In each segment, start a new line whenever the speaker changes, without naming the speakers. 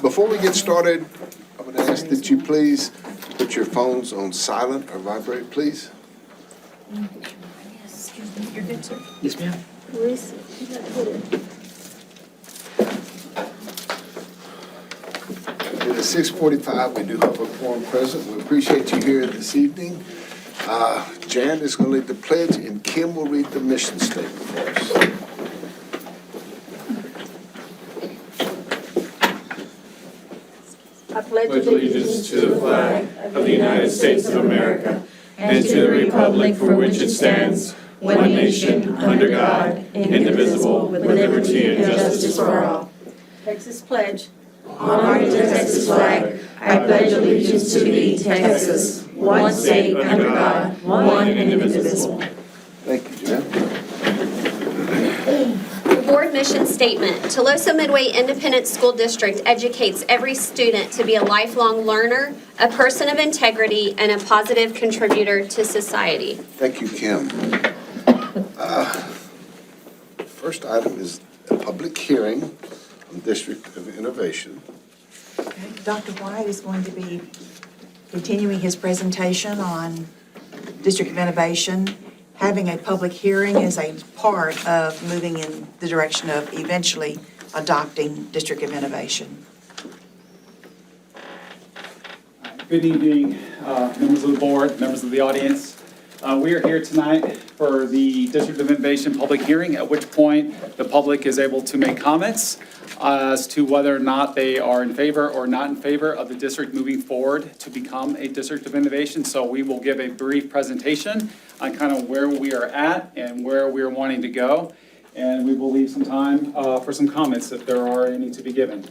Before we get started, I would ask that you please put your phones on silent or vibrate, please.
You're good, sir.
Yes, ma'am.
Reese, you got to put it.
It is 6:45. We do have a quorum present. We appreciate you here this evening. Jan is going to lead the pledge, and Kim will read the mission statement for us.
I pledge
Pledge allegiance to the flag of the United States of America and to the republic for which it stands, one nation, under God, indivisible, with liberty and justice for all.
Texas pledge.
Honor to the Texas flag, I pledge allegiance to thee, Texas, one state under God, one and indivisible.
Thank you, Jan.
Board mission statement. Tolosa Midway Independent School District educates every student to be a lifelong learner, a person of integrity, and a positive contributor to society.
Thank you, Kim. First item is a public hearing on District of Innovation.
Okay. Dr. White is going to be continuing his presentation on District of Innovation. Having a public hearing is a part of moving in the direction of eventually adopting District of Innovation.
Good evening, members of the board, members of the audience. We are here tonight for the District of Innovation public hearing, at which point the public is able to make comments as to whether or not they are in favor or not in favor of the district moving forward to become a District of Innovation. So we will give a brief presentation on kind of where we are at and where we are wanting to go. And we will leave some time for some comments if there are any to be given.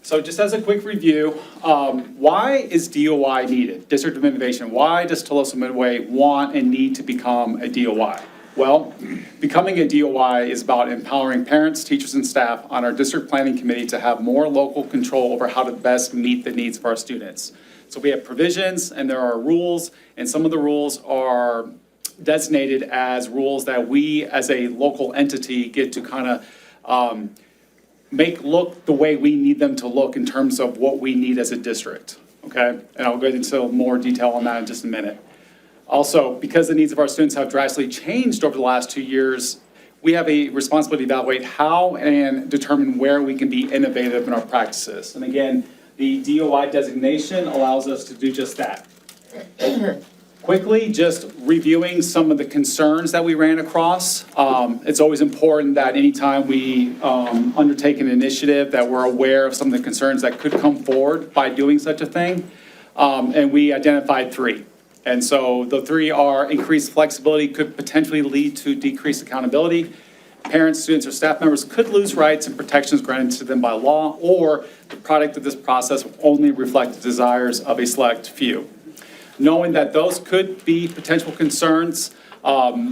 So just as a quick review, why is DOI needed, District of Innovation? Why does Tolosa Midway want and need to become a DOI? Well, becoming a DOI is about empowering parents, teachers, and staff on our district planning committee to have more local control over how to best meet the needs of our students. So we have provisions and there are rules, and some of the rules are designated as rules that we as a local entity get to kind of make look the way we need them to look in terms of what we need as a district, okay? And I'll get into more detail on that in just a minute. Also, because the needs of our students have drastically changed over the last 2 years, we have a responsibility to evaluate how and determine where we can be innovative in our practices. And again, the DOI designation allows us to do just that. Quickly, just reviewing some of the concerns that we ran across. It's always important that anytime we undertake an initiative that we're aware of some of the concerns that could come forward by doing such a thing. And we identified 3. And so the 3 are increased flexibility could potentially lead to decreased accountability. Parents, students, or staff members could lose rights and protections granted to them by law, or the product of this process will only reflect the desires of a select few. Knowing that those could be potential concerns,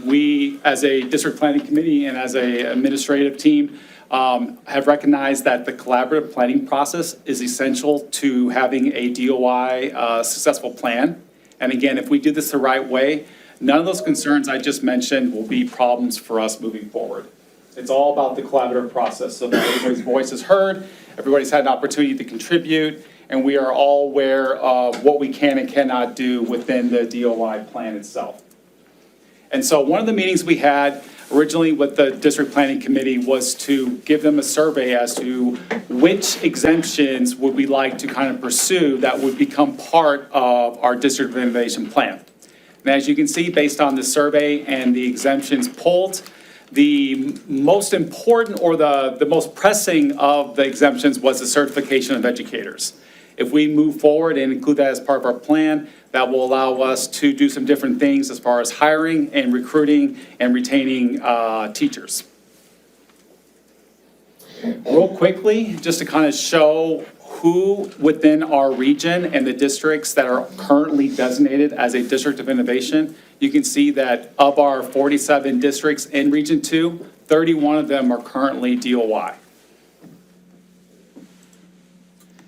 we as a district planning committee and as an administrative team have recognized that the collaborative planning process is essential to having a DOI successful plan. And again, if we do this the right way, none of those concerns I just mentioned will be problems for us moving forward. It's all about the collaborative process so that everybody's voice is heard, everybody's had an opportunity to contribute, and we are all aware of what we can and cannot do within the DOI plan itself. And so one of the meetings we had originally with the district planning committee was to give them a survey as to which exemptions would we like to kind of pursue that would become part of our District of Innovation plan. And as you can see, based on the survey and the exemptions pulled, the most important or the most pressing of the exemptions was the certification of educators. If we move forward and include that as part of our plan, that will allow us to do some different things as far as hiring and recruiting and retaining teachers. Real quickly, just to kind of show who within our region and the districts that are currently designated as a District of Innovation, you can see that of our 47 districts in Region 2, 31 of them are currently DOI.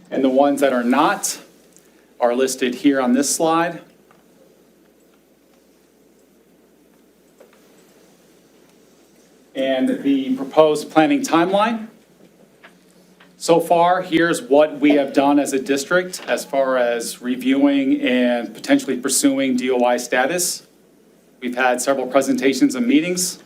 And the ones that are not are listed here on this slide. And the proposed planning timeline So far, here's what we have done as a district as far as reviewing and potentially pursuing DOI status. We've had several presentations and meetings.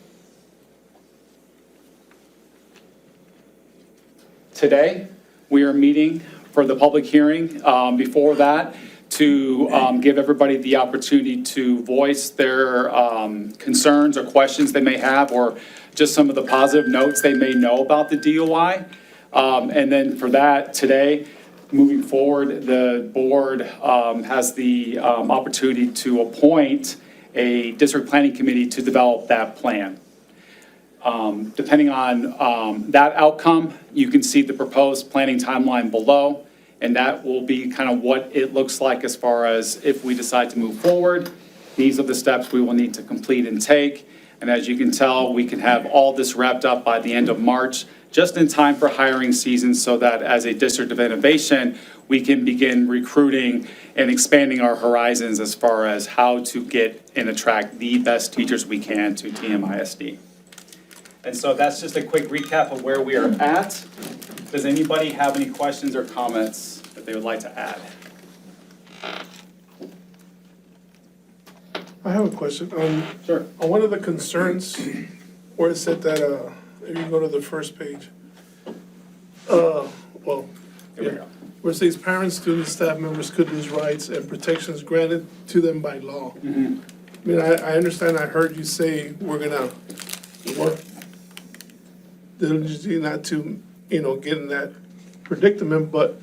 Today, we are meeting for the public hearing. Before that, to give everybody the opportunity to voice their concerns or questions they may have, or just some of the positive notes they may know about the DOI. And then for that, today, moving forward, the board has the opportunity to appoint a district planning committee to develop that plan. Depending on that outcome, you can see the proposed planning timeline below, and that will be kind of what it looks like as far as if we decide to move forward. These are the steps we will need to complete and take. And as you can tell, we can have all this wrapped up by the end of March, just in time for hiring season, so that as a district of innovation, we can begin recruiting and expanding our horizons as far as how to get and attract the best teachers we can to TMISD. And so that's just a quick recap of where we are at. Does anybody have any questions or comments that they would like to add?
I have a question.
Sure.
On one of the concerns, where it said that, if you go to the first page, well,
Here we go.
where it says parents, students, staff members could lose rights and protections granted to them by law. I mean, I understand, I heard you say we're gonna work diligently not to, get in that predicament, but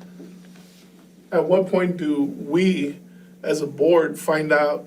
at what point do we, as a board, find out,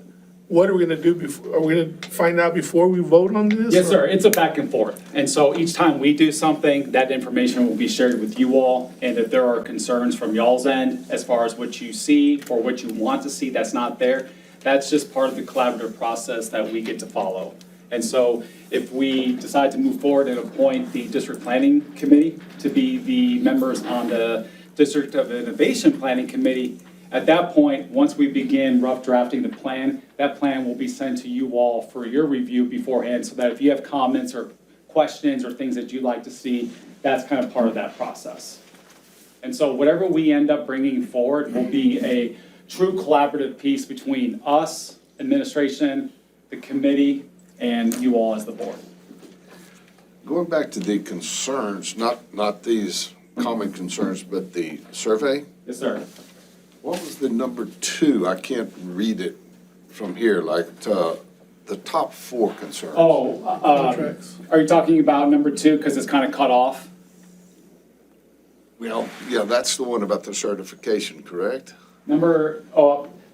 what are we gonna do before, are we gonna find out before we vote on this?
Yes,
or-
sir. It's a back and forth. And so each time we do something, that information will be shared with you all. And if there are concerns from y'all's end, as far as what you see or what you want to see that's not there, that's just part of the collaborative process that we get to follow. And so if we decide to move forward and appoint the district planning committee to be the members on the District of Innovation Planning Committee, at that point, once we begin rough drafting the plan, that plan will be sent to you all for your review beforehand, so that if you have comments or questions or things that you'd like to see, that's kind of part of that process. And so whatever we end up bringing forward will be a true collaborative piece between us, administration, the committee, and you all as the board.
Going back to the concerns, not these common concerns, but the survey,
Yes, sir.
what was the number 2? I can't read it from here, like, the top 4 concerns.
Oh,
Contracts.
are you talking about number 2, because it's kind of cut off?
Well, yeah, that's the one about the certification, correct?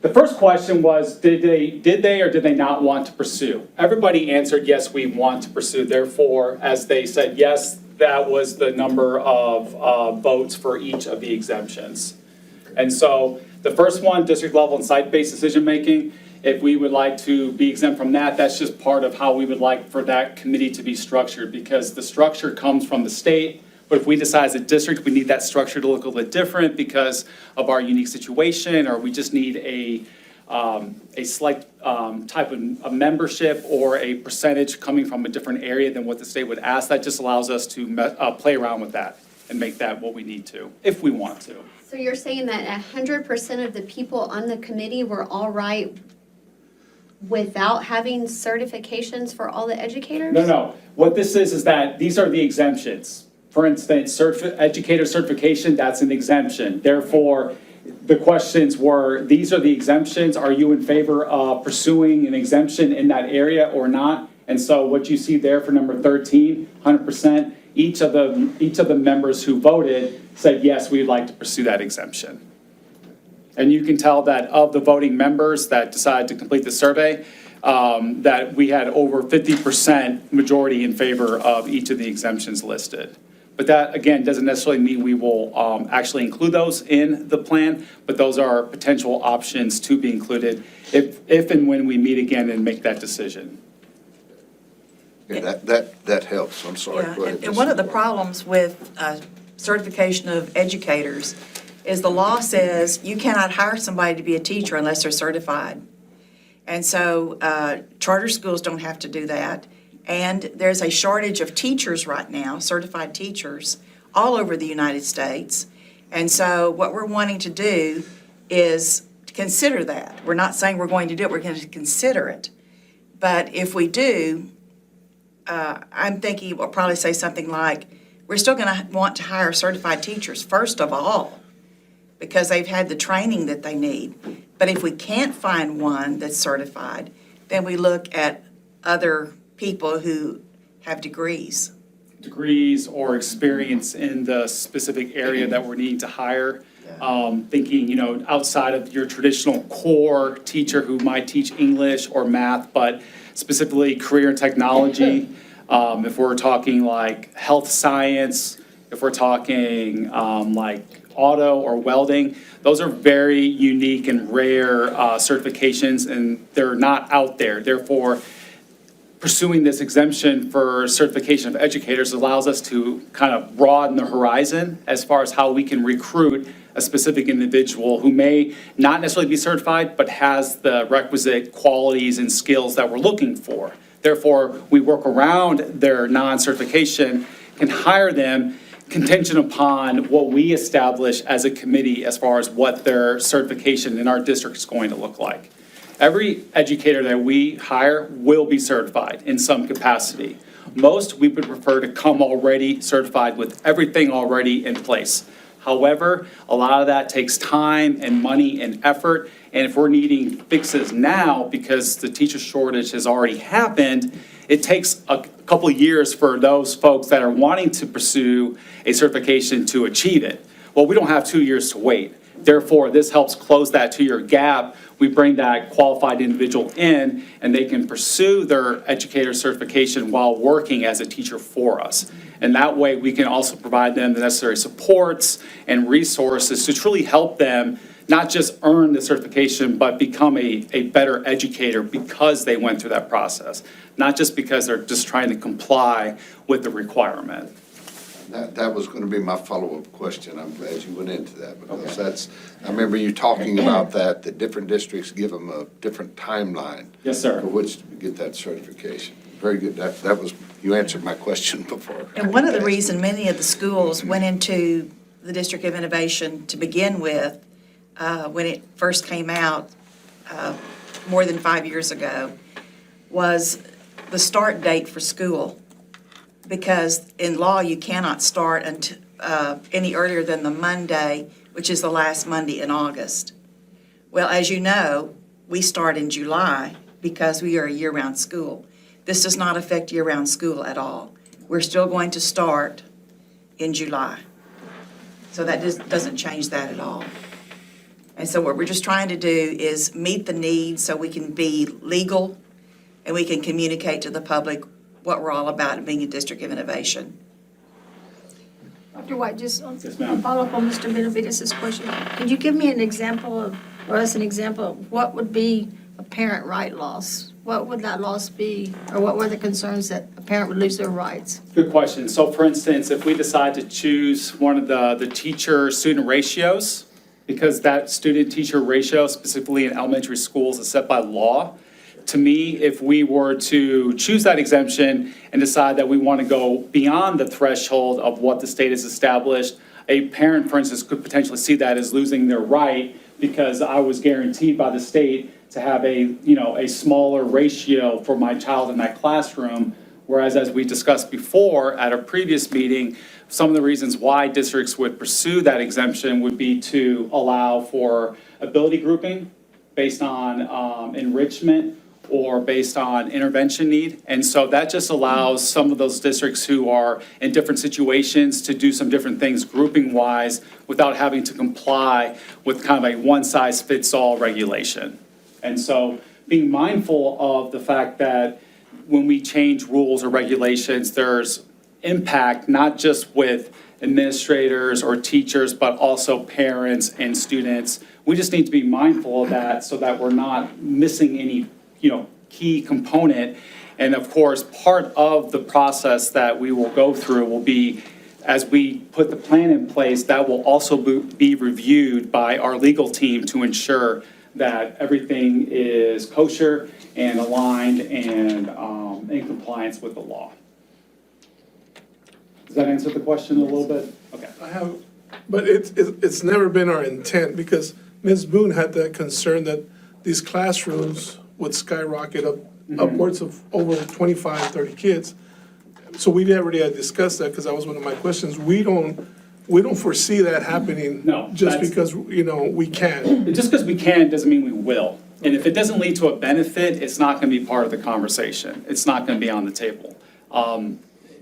The first question was, did they or did they not want to pursue? Everybody answered, yes, we want to pursue. Therefore, as they said yes, that was the number of votes for each of the exemptions. And so the first one, district level and site-based decision-making, if we would like to be exempt from that, that's just part of how we would like for that committee to be structured, because the structure comes from the state. But if we decide as a district, we need that structure to look a little bit different because of our unique situation, or we just need a slight type of a membership or a percentage coming from a different area than what the state would ask, that just allows us to play around with that and make that what we need to, if we want to.
So you're saying that 100% of the people on the committee were all right without having certifications for all the educators?
No. What this is that these are the exemptions. For instance, educator certification, that's an exemption. Therefore, the questions were, these are the exemptions. Are you in favor of pursuing an exemption in that area or not? And so what you see there for number 13, 100%, each of the members who voted said, yes, we'd like to pursue that exemption. And you can tell that of the voting members that decided to complete the survey, that we had over 50% majority in favor of each of the exemptions listed. But that, again, doesn't necessarily mean we will actually include those in the plan, but those are potential options to be included if and when we meet again and make that decision.
Yeah, that helps, I'm sorry.
Yeah,
Go ahead,
and one of the
Mrs.
problems with certification of educators is the law says you cannot hire somebody to be a teacher unless they're certified. And so charter schools don't have to do that. And there's a shortage of teachers right now, certified teachers, all over the United States. And so what we're wanting to do is to consider that. We're not saying we're going to do it, we're going to consider it. But if we do, I'm thinking we'll probably say something like, we're still going to want to hire certified teachers, first of all, because they've had the training that they need. But if we can't find one that's certified, then we look at other people who have degrees.
Degrees or experience in the specific area that we're needing to hire. Thinking, you know, outside of your traditional core teacher who might teach English or math, but specifically career and technology. If we're talking like health science, if we're talking like auto or welding, those are very unique and rare certifications, and they're not out there. Therefore, pursuing this exemption for certification of educators allows us to kind of broaden the horizon as far as how we can recruit a specific individual who may not necessarily be certified, but has the requisite qualities and skills that we're looking for. Therefore, we work around their non-certification, can hire them contingent upon what we establish as a committee as far as what their certification in our district is going to look like. Every educator that we hire will be certified in some capacity. Most, we would prefer to come already certified with everything already in place. However, a lot of that takes time and money and effort, and if we're needing fixes now because the teacher shortage has already happened, it takes a couple of years for those folks that are wanting to pursue a certification to achieve it. Well, we don't have 2 years to wait. Therefore, this helps close that 2-year gap. We bring that qualified individual in, and they can pursue their educator certification while working as a teacher for us. And that way, we can also provide them the necessary supports and resources to truly help them not just earn the certification, but become a better educator because they went through that process, not just because they're just trying to comply with the requirement.
That was going to be my follow-up question. I'm glad you went into that, because that's, I remember you talking about that different districts give them a different timeline.
Yes, sir.
For which to get that certification. Very good. That was, you answered my question before.
And one of the reasons many of the schools went into the District of Innovation to begin with, when it first came out more than 5 years ago, was the start date for school. Because in law, you cannot start until, any earlier than the Monday, which is the last Monday in August. Well, as you know, we start in July because we are a year-round school. This does not affect year-round school at all. We're still going to start in July. So that doesn't change that at all. And so what we're just trying to do is meet the needs so we can be legal and we can communicate to the public what we're all about in being a district of innovation.
Dr. White, just
Yes, ma'am.
follow up on Mr. Benavides' question. Could you give me an example of, or us an example of what would be a parent right loss? What would that loss be, or what were the concerns that a parent would lose their rights?
Good question. So for instance, if we decide to choose one of the teacher-student ratios, because that student-teacher ratio specifically in elementary schools is set by law, to me, if we were to choose that exemption and decide that we want to go beyond the threshold of what the state has established, a parent, for instance, could potentially see that as losing their right because I was guaranteed by the state to have a smaller ratio for my child in that classroom. Whereas, as we discussed before at a previous meeting, some of the reasons why districts would pursue that exemption would be to allow for ability grouping based on enrichment or based on intervention need. And so that just allows some of those districts who are in different situations to do some different things grouping-wise without having to comply with kind of a one-size-fits-all regulation. And so being mindful of the fact that when we change rules or regulations, there's impact not just with administrators or teachers, but also parents and students. We just need to be mindful of that so that we're not missing any key component. And of course, part of the process that we will go through will be, as we put the plan in place, that will also be reviewed by our legal team to ensure that everything is kosher and aligned and in compliance with the law. Does that answer the question a little bit? Okay.
I have, but it's never been our intent, because Ms. Boone had that concern that these classrooms would skyrocket up upwards of over 25, 30 kids. So we already had discussed that, because that was one of my questions. We don't foresee that happening.
No,
Just
that's-
because, we can.
Just because we can doesn't mean we will. And if it doesn't lead to a benefit, it's not going to be part of the conversation. It's not going to be on the table.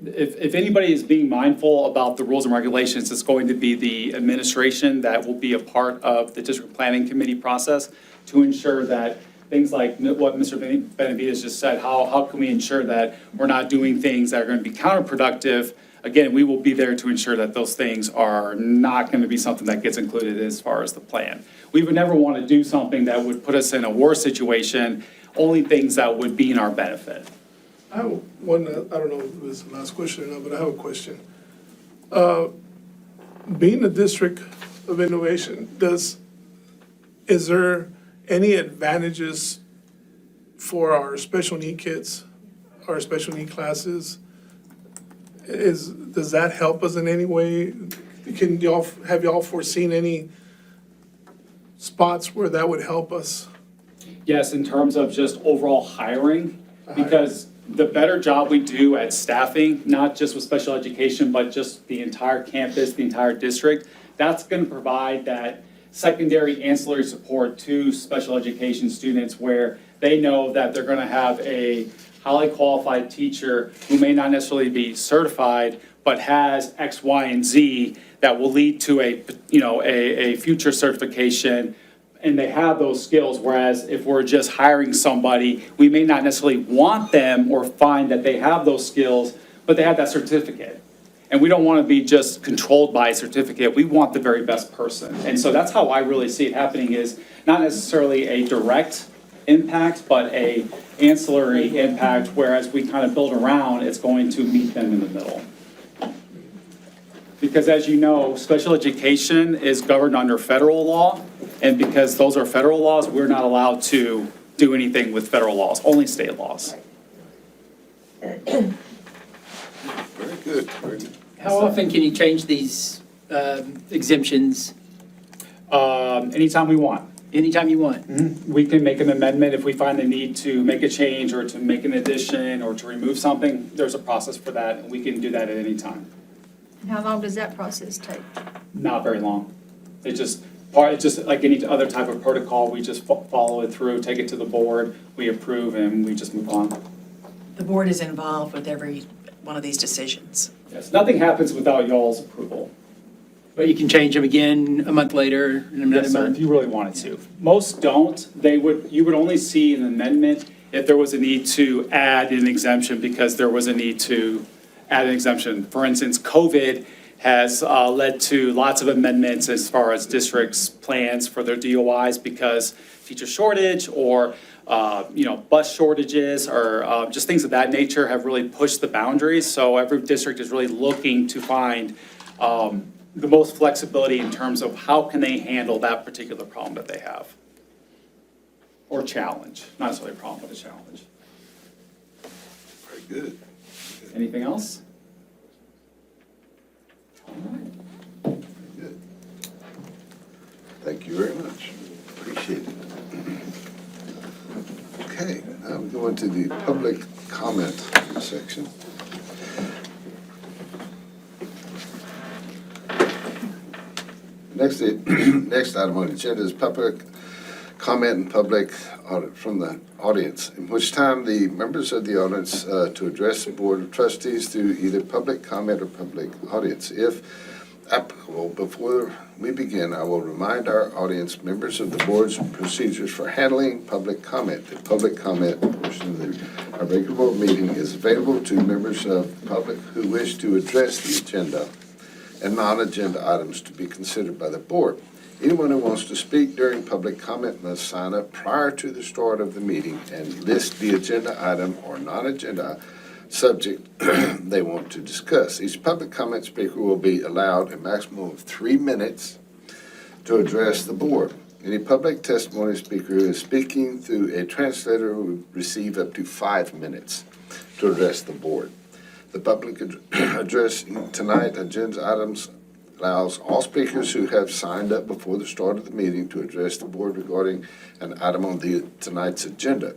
If anybody is being mindful about the rules and regulations, it's going to be the administration that will be a part of the district planning committee process to ensure that things like what Mr. Benavides just said, how can we ensure that we're not doing things that are going to be counterproductive? Again, we will be there to ensure that those things are not going to be something that gets included as far as the plan. We would never want to do something that would put us in a worse situation, only things that would be in our benefit.
I have one, I don't know if it was the last question or not, but I have a question. Being a district of innovation, is there any advantages for our special need kids, our special need classes? Does that help us in any way? Have y'all foreseen any spots where that would help us?
Yes, in terms of just overall hiring, because the better job we do at staffing, not just with special education, but just the entire campus, the entire district, that's going to provide that secondary ancillary support to special education students where they know that they're going to have a highly qualified teacher who may not necessarily be certified, but has X, Y, and Z that will lead to a future certification, and they have those skills, whereas if we're just hiring somebody, we may not necessarily want them or find that they have those skills, but they have that certificate. And we don't want to be just controlled by a certificate. We want the very best person. And so that's how I really see it happening, is not necessarily a direct impact, but a ancillary impact, whereas we kind of build around, it's going to meet them in the middle. Because as you know, special education is governed under federal law, and because those are federal laws, we're not allowed to do anything with federal laws, only state laws.
Very good, very good.
How often can you change these exemptions?
Anytime we want.
Anytime you want?
We can make an amendment if we find the need to make a change or to make an addition or to remove something. There's a process for that, and we can do that at any time.
How long does that process take?
Not very long. It's just like any other type of protocol, we just follow it through, take it to the board, we approve, and we just move on.
The board is involved with every one of these decisions.
Yes, nothing happens without y'all's approval.
But you can change them again a month later, in another
Yes, sir, if
month?
you really wanted to. Most don't. You would only see an amendment if there was a need to add an exemption because there was a need to add an exemption. For instance, COVID has led to lots of amendments as far as districts' plans for their DOIs because teacher shortage or bus shortages or just things of that nature have really pushed the boundaries. So every district is really looking to find the most flexibility in terms of how can they handle that particular problem that they have. Or challenge, not necessarily a problem, but a challenge.
Very good.
Anything else? All right.
Good. Thank you very much. Appreciate it. Okay, now we go into the public comment section. Next item on the agenda is public comment and public audit from the audience, in which time the members of the audience to address the Board of Trustees through either public comment or public audience. If applicable, before we begin, I will remind our audience members of the board's procedures for handling public comment. The public comment portion of our regular board meeting is available to members of the public who wish to address the agenda and non-agenda items to be considered by the board. Anyone who wants to speak during public comment must sign up prior to the start of the meeting and list the agenda item or non-agenda subject they want to discuss. Each public comment speaker will be allowed a maximum of 3 minutes to address the board. Any public testimony speaker who is speaking through a translator will receive up to 5 minutes to address the board. The public address tonight, agenda items, allows all speakers who have signed up before the start of the meeting to address the board regarding an item on tonight's agenda.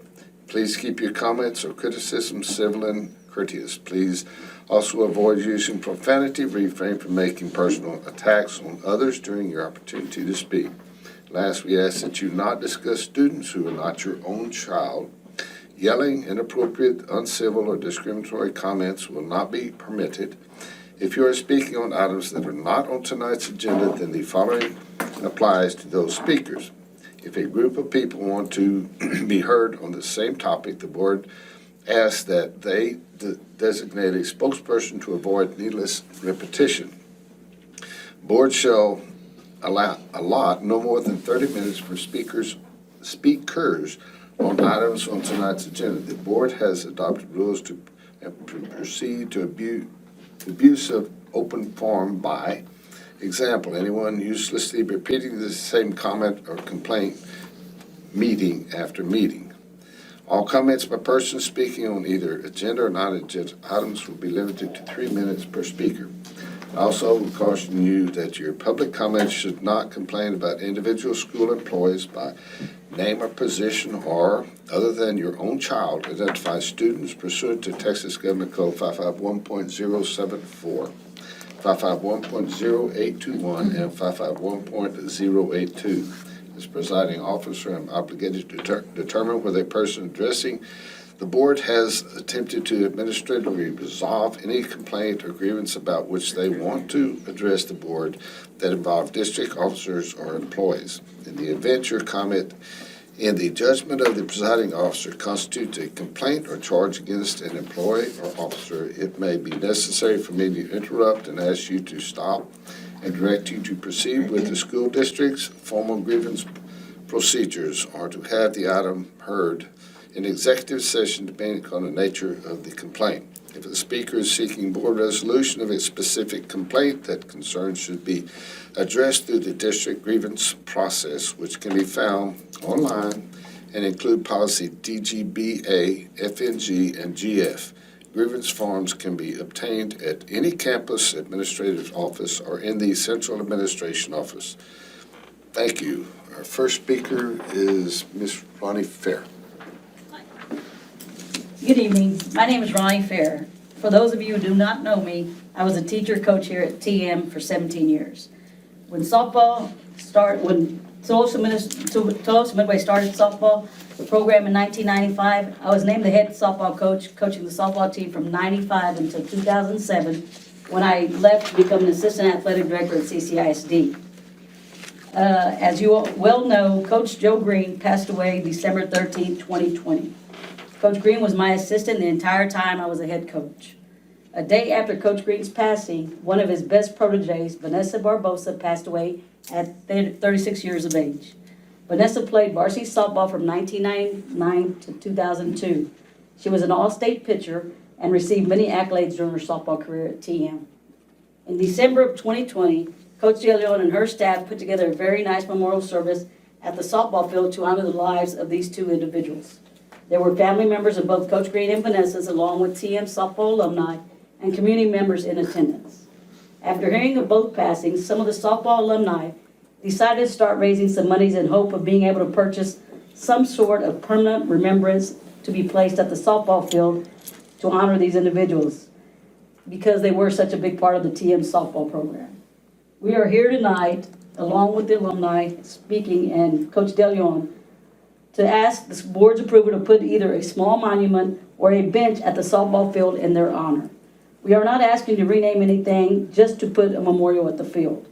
Please keep your comments or criticisms civil and courteous. Please also avoid using profanity, refrain from making personal attacks on others during your opportunity to speak. Last, we ask that you not discuss students who are not your own child. Yelling, inappropriate, uncivil, or discriminatory comments will not be permitted. If you are speaking on items that are not on tonight's agenda, then the following applies to those speakers. If a group of people want to be heard on the same topic, the board asks that they designate a spokesperson to avoid needless repetition. Board shall allot no more than 30 minutes for speakers on items on tonight's agenda. The board has adopted rules to proceed to abuse of open forum by example, anyone uselessly repeating the same comment or complaint meeting after meeting. All comments by persons speaking on either agenda or non-agenda items will be limited to 3 minutes per speaker. Also, we caution you that your public comments should not complain about individual school employees by name or position or, other than your own child, identify students pursuant to Texas Government Code 551.074, 551.0821, and 551.082. As presiding officer, I'm obligated to determine whether a person addressing the board has attempted to administratively resolve any complaint or grievance about which they want to address the board that involve district officers or employees. In the event your comment in the judgment of the presiding officer constitutes a complaint or charge against an employee or officer, it may be necessary for me to interrupt and ask you to stop and direct you to proceed with the school district's formal grievance procedures or to have the item heard in executive session depending on the nature of the complaint. If the speaker is seeking board resolution of a specific complaint, that concern should be addressed through the district grievance process, which can be found online and include policy DGBA, FNG, and GF. Grievance forms can be obtained at any campus administrative office or in the central administration office. Thank you. Our first speaker is Ms. Ronnie Fair.
Good evening. My name is Ronnie Fair. For those of you who do not know me, I was a teacher coach here at TM for 17 years. When Toledo Midway started softball program in 1995, I was named the head softball coach, coaching the softball team from 95 until 2007, when I left to become an assistant athletic director at CCISD. As you well know, Coach Joe Green passed away December 13, 2020. Coach Green was my assistant the entire time I was a head coach. A day after Coach Green's passing, one of his best proteges, Vanessa Barbosa, passed away at 36 years of age. Vanessa played varsity softball from 1999 to 2002. She was an all-state pitcher and received many accolades during her softball career at TM. In December of 2020, Coach DeLeon and her staff put together a very nice memorial service at the softball field to honor the lives of these two individuals. There were family members of both Coach Green and Vanessa's, along with TM softball alumni and community members in attendance. After hearing of both passings, some of the softball alumni decided to start raising some monies in hope of being able to purchase some sort of permanent remembrance to be placed at the softball field to honor these individuals because they were such a big part of the TM softball program. We are here tonight, along with the alumni speaking and Coach DeLeon, to ask the board's approval to put either a small monument or a bench at the softball field in their honor. We are not asking to rename anything, just to put a memorial at the field.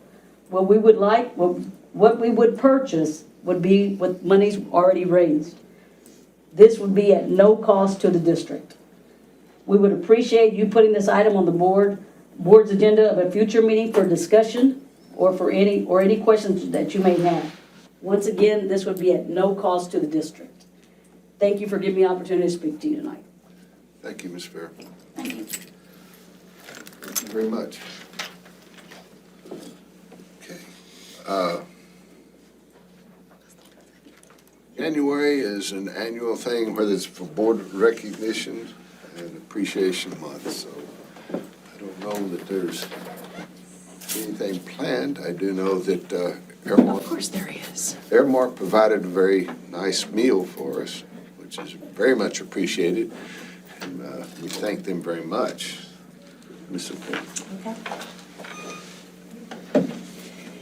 What we would purchase would be with monies already raised. This would be at no cost to the district. We would appreciate you putting this item on the board's agenda of a future meeting for discussion or for any questions that you may have. Once again, this would be at no cost to the district. Thank you for giving me the opportunity to speak to you tonight.
Thank you, Ms. Fair.
Thank you.
Thank you very much. Okay. January is an annual thing, whether it's for board recognition and appreciation month. So know that there's anything planned. I do know that
Of
Airmark
course there is.
Airmark provided a very nice meal for us, which is very much appreciated, and we thank them very much. Ms. O'Connor.
Okay.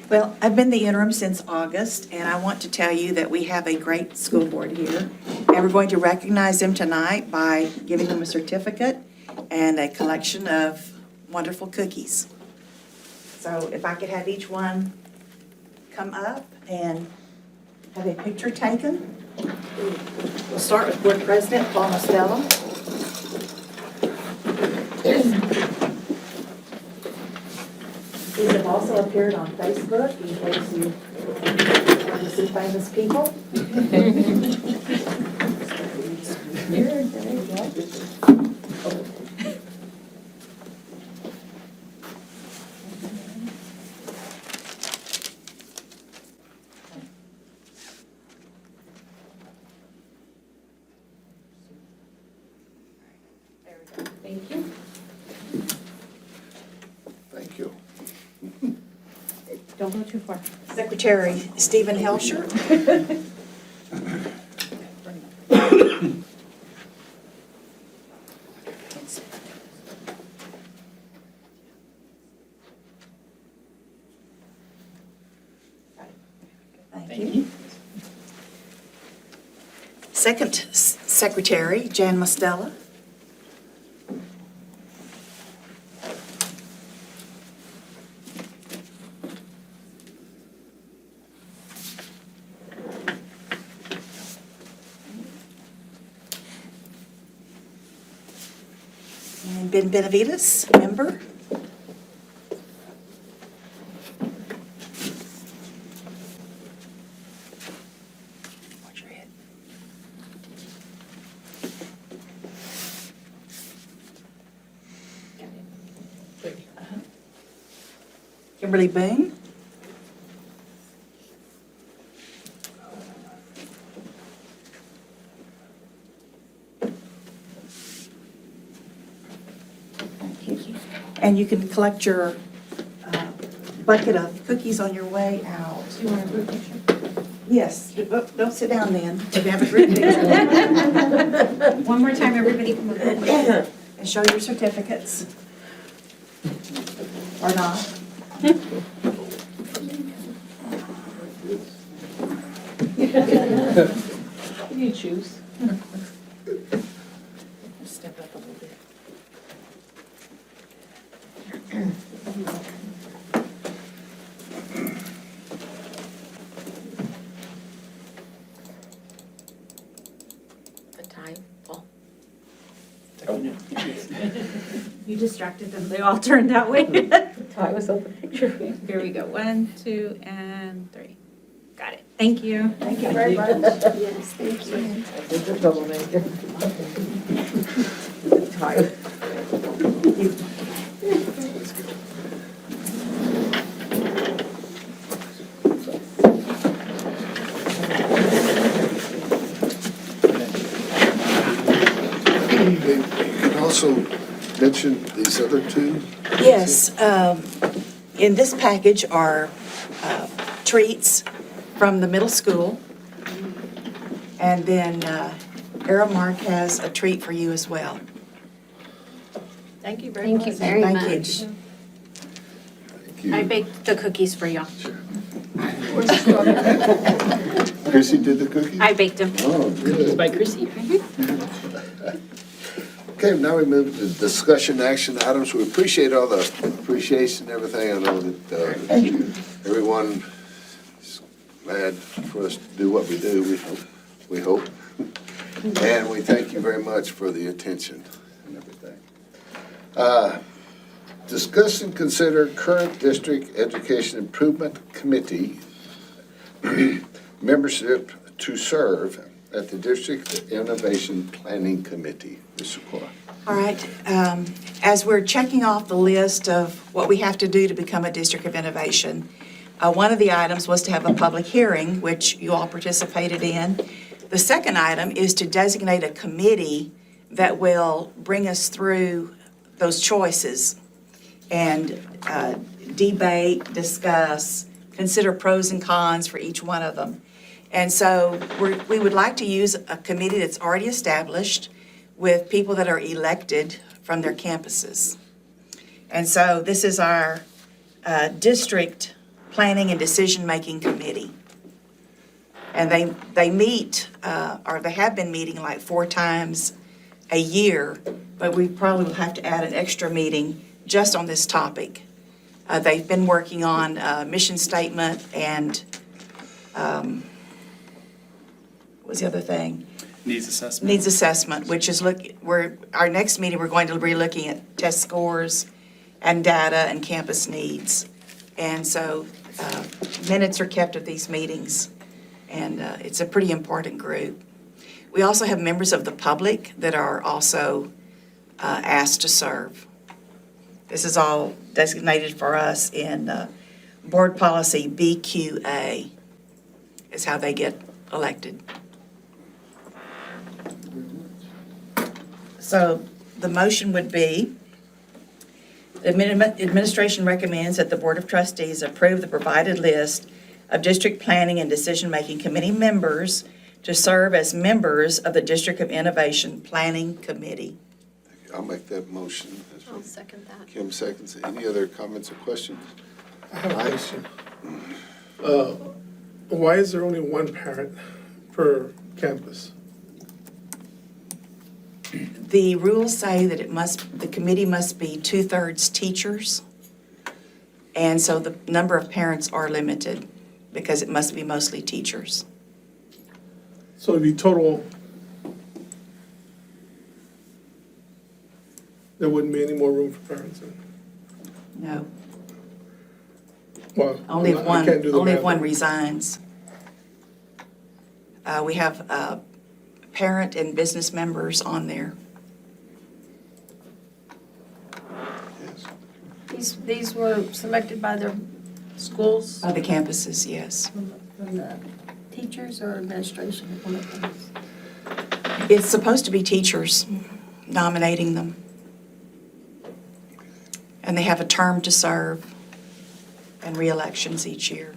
Well, I've been the interim since August, and I want to tell you that we have a great school board here. And we're going to recognize them tonight by giving them a certificate and a collection of wonderful cookies. So if I could have each one come up and have a picture taken. We'll start with Board President Paul Mostello. These have also appeared on Facebook in case you want to see famous people. There you go. Thank you.
Thank you.
Don't go too far. Secretary Stephen Helsher. Thank you. Second Secretary Jan Mostella. And Ben Benavides, member. Watch your head. Kimberly Boone. And you can collect your bucket of cookies on your way out. Do you want a group picture? Yes, don't sit down then. We have a group picture.
One more time, everybody come up.
And show your certificates. Or not. You choose. Step up a little bit.
The time, Paul.
You distracted them. They all turned that way.
I was on the picture.
Here we go. 1, 2, and 3. Got it. Thank you.
Thank you very much.
Yes, thank you.
This is troublemaker. Tired.
You can also mention these other two.
Yes, in this package are treats from the middle school. And then Aramark has a treat for you as well.
Thank you very much.
Thank you very
Thank you.
much.
Thank you.
I baked the cookies for y'all.
Where's the strawberry?
Chrissy did the cookies?
I baked them.
Oh, good.
By Chrissy.
Okay, now we move to discussion action items. We appreciate all the appreciation and everything. I know that everyone is glad for us to do what we do, we hope. And we thank you very much for the attention and everything. Discuss and consider current district education improvement committee membership to serve at the District Innovation Planning Committee. Ms. Secor.
All right, as we're checking off the list of what we have to do to become a district of innovation, one of the items was to have a public hearing, which you all participated in. The second item is to designate a committee that will bring us through those choices. and debate, discuss, consider pros and cons for each one of them. And so we would like to use a committee that's already established with people that are elected from their campuses. And so this is our district planning and decision-making committee. And they meet, or they have been meeting like 4 times a year, but we probably will have to add an extra meeting just on this topic. They've been working on mission statement and, what was the other thing?
Needs assessment.
Needs assessment, which is our next meeting, we're going to be looking at test scores and data and campus needs. And so minutes are kept of these meetings, and it's a pretty important group. We also have members of the public that are also asked to serve. This is all designated for us in board policy BQA is how they get elected. So the motion would be, the administration recommends that the Board of Trustees approve the provided list of district planning and decision-making committee members to serve as members of the District of Innovation Planning Committee.
I'll make that motion.
I'll second that.
Kim seconds. Any other comments or questions?
I have a question. Why is there only one parent per campus?
The rules say that the committee must be 2/3 teachers. And so the number of parents are limited because it must be mostly teachers.
So it'd be total, there wouldn't be any more room for parents then?
No,
Well,
only if
I can't do the math.
one resigns. We have parent and business members on there.
Yes.
These were selected by their schools,
By the campuses, yes.
from the teachers or administration? One of those.
It's supposed to be teachers nominating them. And they have a term to serve and re-elections each year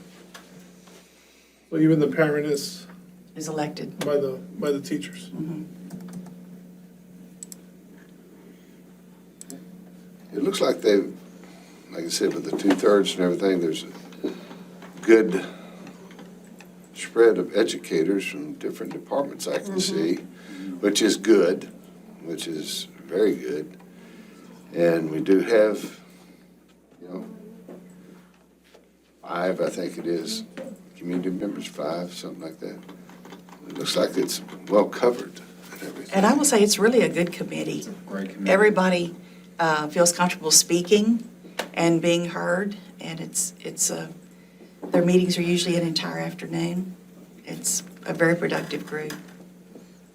So even the parent is
is elected.
by the teachers?
It looks like they've, like I said, with the 2/3 and everything, there's a good spread of educators from different departments I can see, which is good, which is very good. And we do have, 5, I think it is, community members, 5, something like that. It looks like it's well covered and everything.
And I will say it's really a good committee.
Great committee.
Everybody feels comfortable speaking and being heard, and their meetings are usually an entire afternoon. It's a very productive group,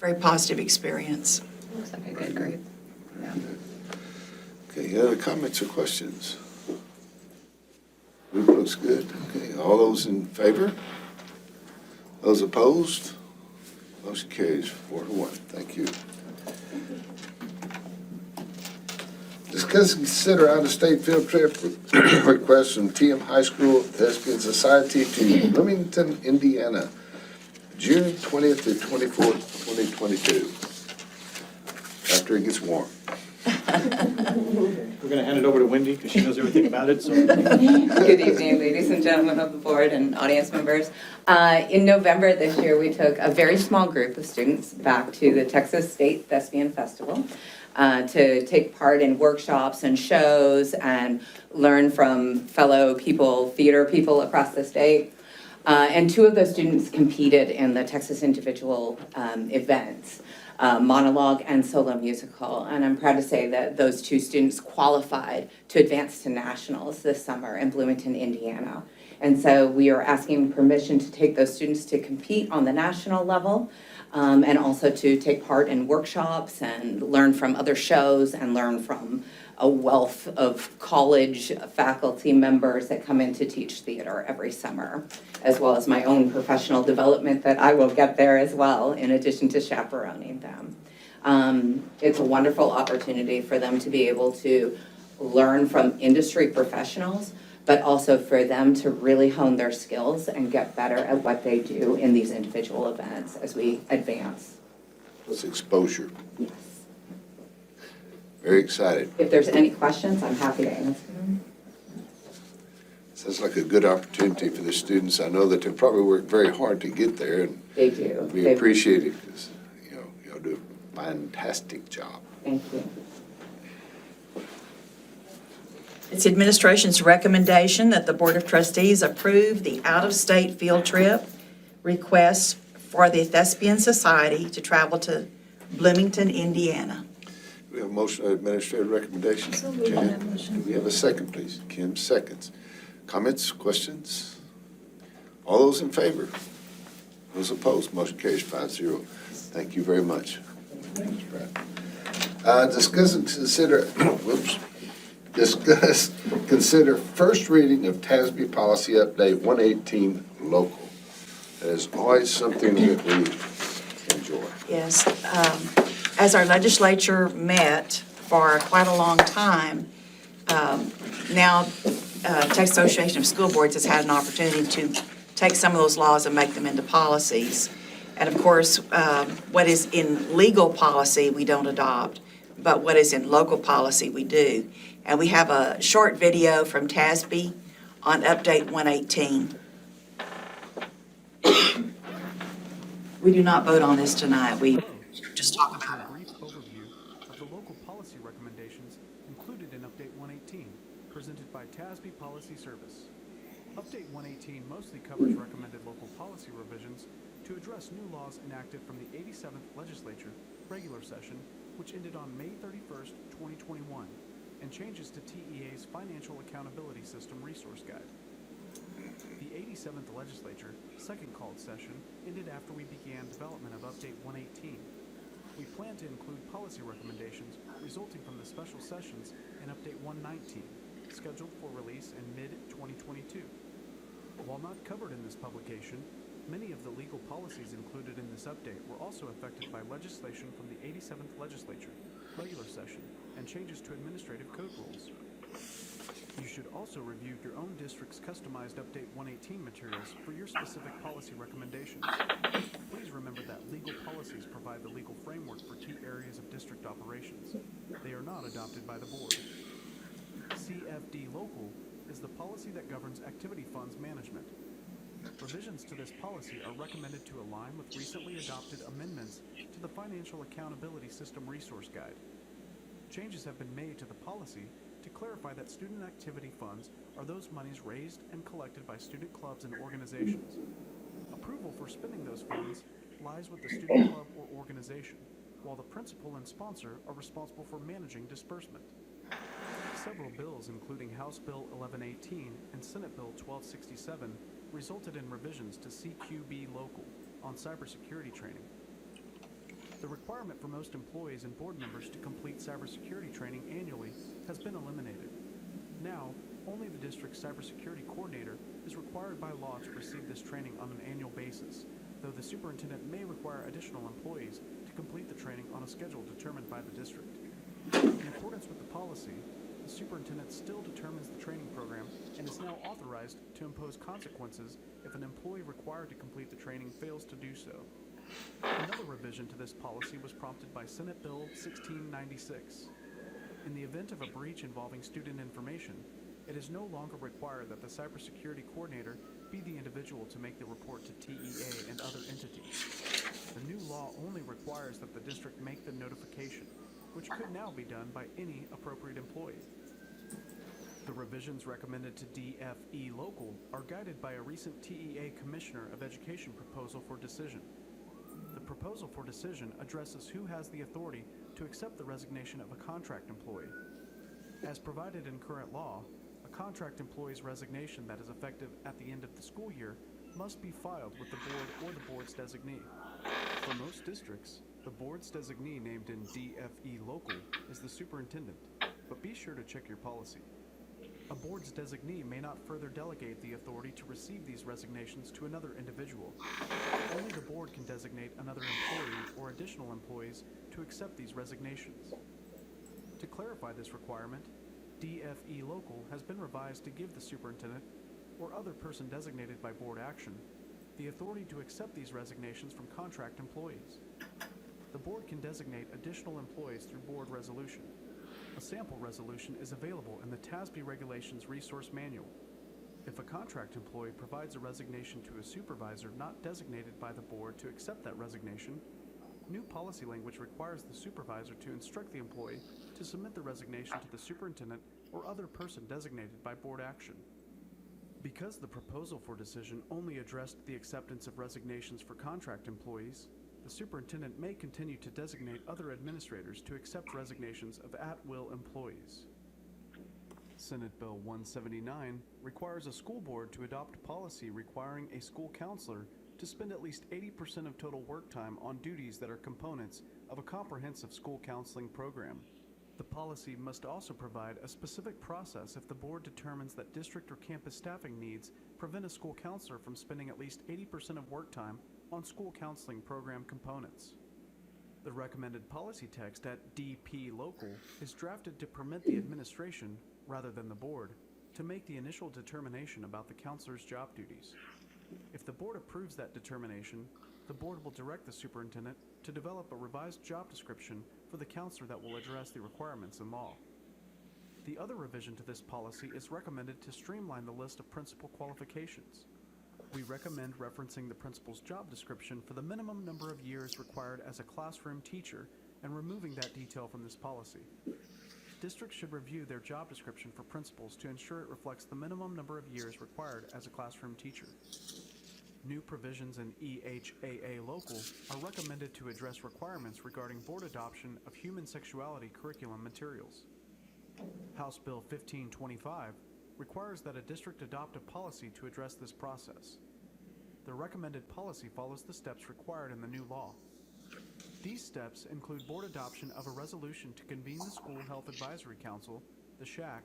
very positive experience.
Looks like a good group.
Okay, any other comments or questions? Group looks good. Okay, all those in favor? Those opposed? Motion carries 4-1. Thank you. Discuss and consider out-of-state field trip request from TM High School Thespian Society to Bloomington, Indiana, June 20th to 24th, 2022. After it gets warm.
We're going to hand it over to Wendy because she knows everything about it, so.
Good evening, ladies and gentlemen of the board and audience members. In November this year, we took a very small group of students back to the Texas State Thespian Festival to take part in workshops and shows and learn from fellow people, theater people across the state. And 2 of those students competed in the Texas individual events. Monologue and solo musical, and I'm proud to say that those 2 students qualified to advance to nationals this summer in Bloomington, Indiana. And so we are asking permission to take those students to compete on the national level, and also to take part in workshops and learn from other shows and learn from a wealth of college faculty members that come in to teach theater every summer, as well as my own professional development that I will get there as well, in addition to chaperoning them. It's a wonderful opportunity for them to be able to learn from industry professionals, but also for them to really hone their skills and get better at what they do in these individual events as we advance.
It's exposure.
Yes.
Very excited.
If there's any questions, I'm happy to answer them.
Sounds like a good opportunity for the students. I know that they probably work very hard to get there, and
They do.
we
They-
appreciate it because, y'all do a fantastic job.
Thank you.
It's administration's recommendation that the Board of Trustees approve the out-of-state field trip request for the Thespian Society to travel to Bloomington, Indiana.
We have a motion, administrative recommendation. Jan, do we have a second, please? Kim seconds. Comments, questions? All those in favor? Those opposed, motion carries 5-0. Thank you very much. Thanks, Brad. Discuss and consider, consider first reading of TASB Policy Update 118 Local. That is always something that we enjoy.
Yes, as our legislature met for quite a long time, now Texas Association of School Boards has had an opportunity to take some of those laws and make them into policies. And of course, what is in legal policy, we don't adopt, but what is in local policy, we do. And we have a short video from TASB on Update 118. We do not vote on this tonight, we just talk about it.
A brief overview of the local policy recommendations included in Update 118, presented by TASB Policy Service. Update 118 mostly covers recommended local policy revisions to address new laws enacted from the 87th Legislature regular session, which ended on May 31st, 2021, and changes to TEA's Financial Accountability System Resource Guide. The 87th Legislature, second called session, ended after we began development of Update 118. We plan to include policy recommendations resulting from the special sessions in Update 119, scheduled for release in mid-2022. While not covered in this publication, many of the legal policies included in this update were also affected by legislation from the 87th Legislature, regular session, and changes to administrative code rules. You should also review your own district's customized Update 118 materials for your specific policy recommendations. Please remember that legal policies provide the legal framework for key areas of district operations. They are not adopted by the board. CFD Local is the policy that governs activity funds management. Revisions to this policy are recommended to align with recently adopted amendments to the Financial Accountability System Resource Guide. Changes have been made to the policy to clarify that student activity funds are those monies raised and collected by student clubs and organizations. Approval for spending those funds lies with the student club or organization, while the principal and sponsor are responsible for managing disbursement. Several bills, including House Bill 1118 and Senate Bill 1267, resulted in revisions to CQB Local on cybersecurity training. The requirement for most employees and board members to complete cybersecurity training annually has been eliminated. Now, only the district's cybersecurity coordinator is required by law to receive this training on an annual basis, though the superintendent may require additional employees to complete the training on a schedule determined by the district. In accordance with the policy, the superintendent still determines the training program and is now authorized to impose consequences if an employee required to complete the training fails to do so. Another revision to this policy was prompted by Senate Bill 1696. In the event of a breach involving student information, it is no longer required that the cybersecurity coordinator be the individual to make the report to TEA and other entities. The new law only requires that the district make the notification, which could now be done by any appropriate employee. The revisions recommended to DFE Local are guided by a recent TEA Commissioner of Education proposal for decision. The proposal for decision addresses who has the authority to accept the resignation of a contract employee. As provided in current law, a contract employee's resignation that is effective at the end of the school year must be filed with the board or the board's designee. For most districts, the board's designee named in DFE Local is the superintendent, but be sure to check your policy. A board's designee may not further delegate the authority to receive these resignations to another individual. Only the board can designate another employee or additional employees to accept these resignations. To clarify this requirement, DFE Local has been revised to give the superintendent or other person designated by board action the authority to accept these resignations from contract employees. The board can designate additional employees through board resolution. A sample resolution is available in the TASB Regulations Resource Manual. If a contract employee provides a resignation to a supervisor not designated by the board to accept that resignation, new policy language requires the supervisor to instruct the employee to submit the resignation to the superintendent or other person designated by board action. Because the proposal for decision only addressed the acceptance of resignations for contract employees, the superintendent may continue to designate other administrators to accept resignations of at-will employees. Senate Bill 179 requires a school board to adopt policy requiring a school counselor to spend at least 80% of total work time on duties that are components of a comprehensive school counseling program. The policy must also provide a specific process if the board determines that district or campus staffing needs prevent a school counselor from spending at least 80% of work time on school counseling program components. The recommended policy text at DP Local is drafted to permit the administration, rather than the board, to make the initial determination about the counselor's job duties. If the board approves that determination, the board will direct the superintendent to develop a revised job description for the counselor that will address the requirements in law. The other revision to this policy is recommended to streamline the list of principal qualifications. We recommend referencing the principal's job description for the minimum number of years required as a classroom teacher and removing that detail from this policy. Districts should review their job description for principals to ensure it reflects the minimum number of years required as a classroom teacher. New provisions in EHAA Local are recommended to address requirements regarding board adoption of human sexuality curriculum materials. House Bill 1525 requires that a district adopt a policy to address this process. The recommended policy follows the steps required in the new law. These steps include board adoption of a resolution to convene the School Health Advisory Council, the SHAC,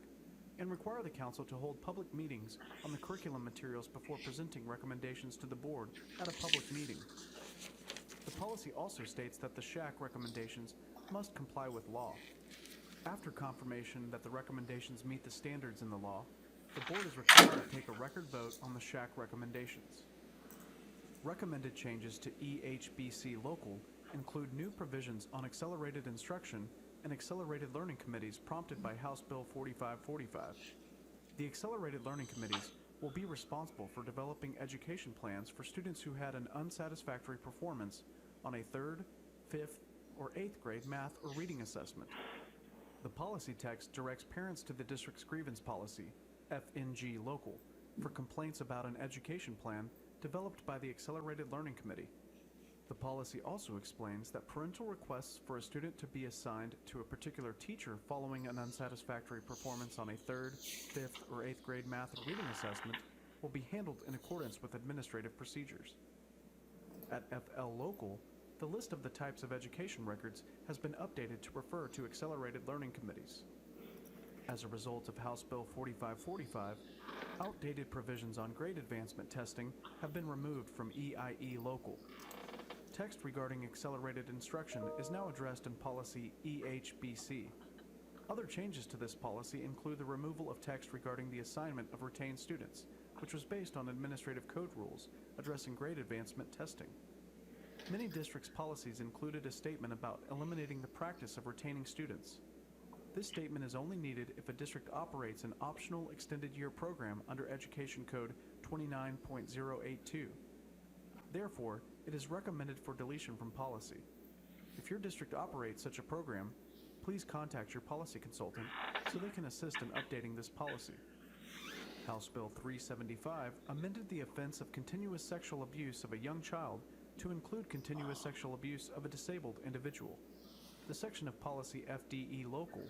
and require the council to hold public meetings on the curriculum materials before presenting recommendations to the board at a public meeting. The policy also states that the SHAC recommendations must comply with law. After confirmation that the recommendations meet the standards in the law, the board is required to take a record vote on the SHAC recommendations. Recommended changes to EHBC Local include new provisions on accelerated instruction and accelerated learning committees prompted by House Bill 4545. The accelerated learning committees will be responsible for developing education plans for students who had an unsatisfactory performance on a 3rd, 5th, or 8th grade math or reading assessment. The policy text directs parents to the district's grievance policy, FNG Local, for complaints about an education plan developed by the Accelerated Learning Committee. The policy also explains that parental requests for a student to be assigned to a particular teacher following an unsatisfactory performance on a 3rd, 5th, or 8th grade math or reading assessment will be handled in accordance with administrative procedures. At FL Local, the list of the types of education records has been updated to refer to accelerated learning committees. As a result of House Bill 4545, outdated provisions on grade advancement testing have been removed from EIE Local. Text regarding accelerated instruction is now addressed in policy EHBC. Other changes to this policy include the removal of text regarding the assignment of retained students, which was based on administrative code rules addressing grade advancement testing. Many districts' policies included a statement about eliminating the practice of retaining students. This statement is only needed if a district operates an optional extended year program under Education Code 29.082. Therefore, it is recommended for deletion from policy. If your district operates such a program, please contact your policy consultant so they can assist in updating this policy. House Bill 375 amended the offense of continuous sexual abuse of a young child to include continuous sexual abuse of a disabled individual. The section of policy FDE Local,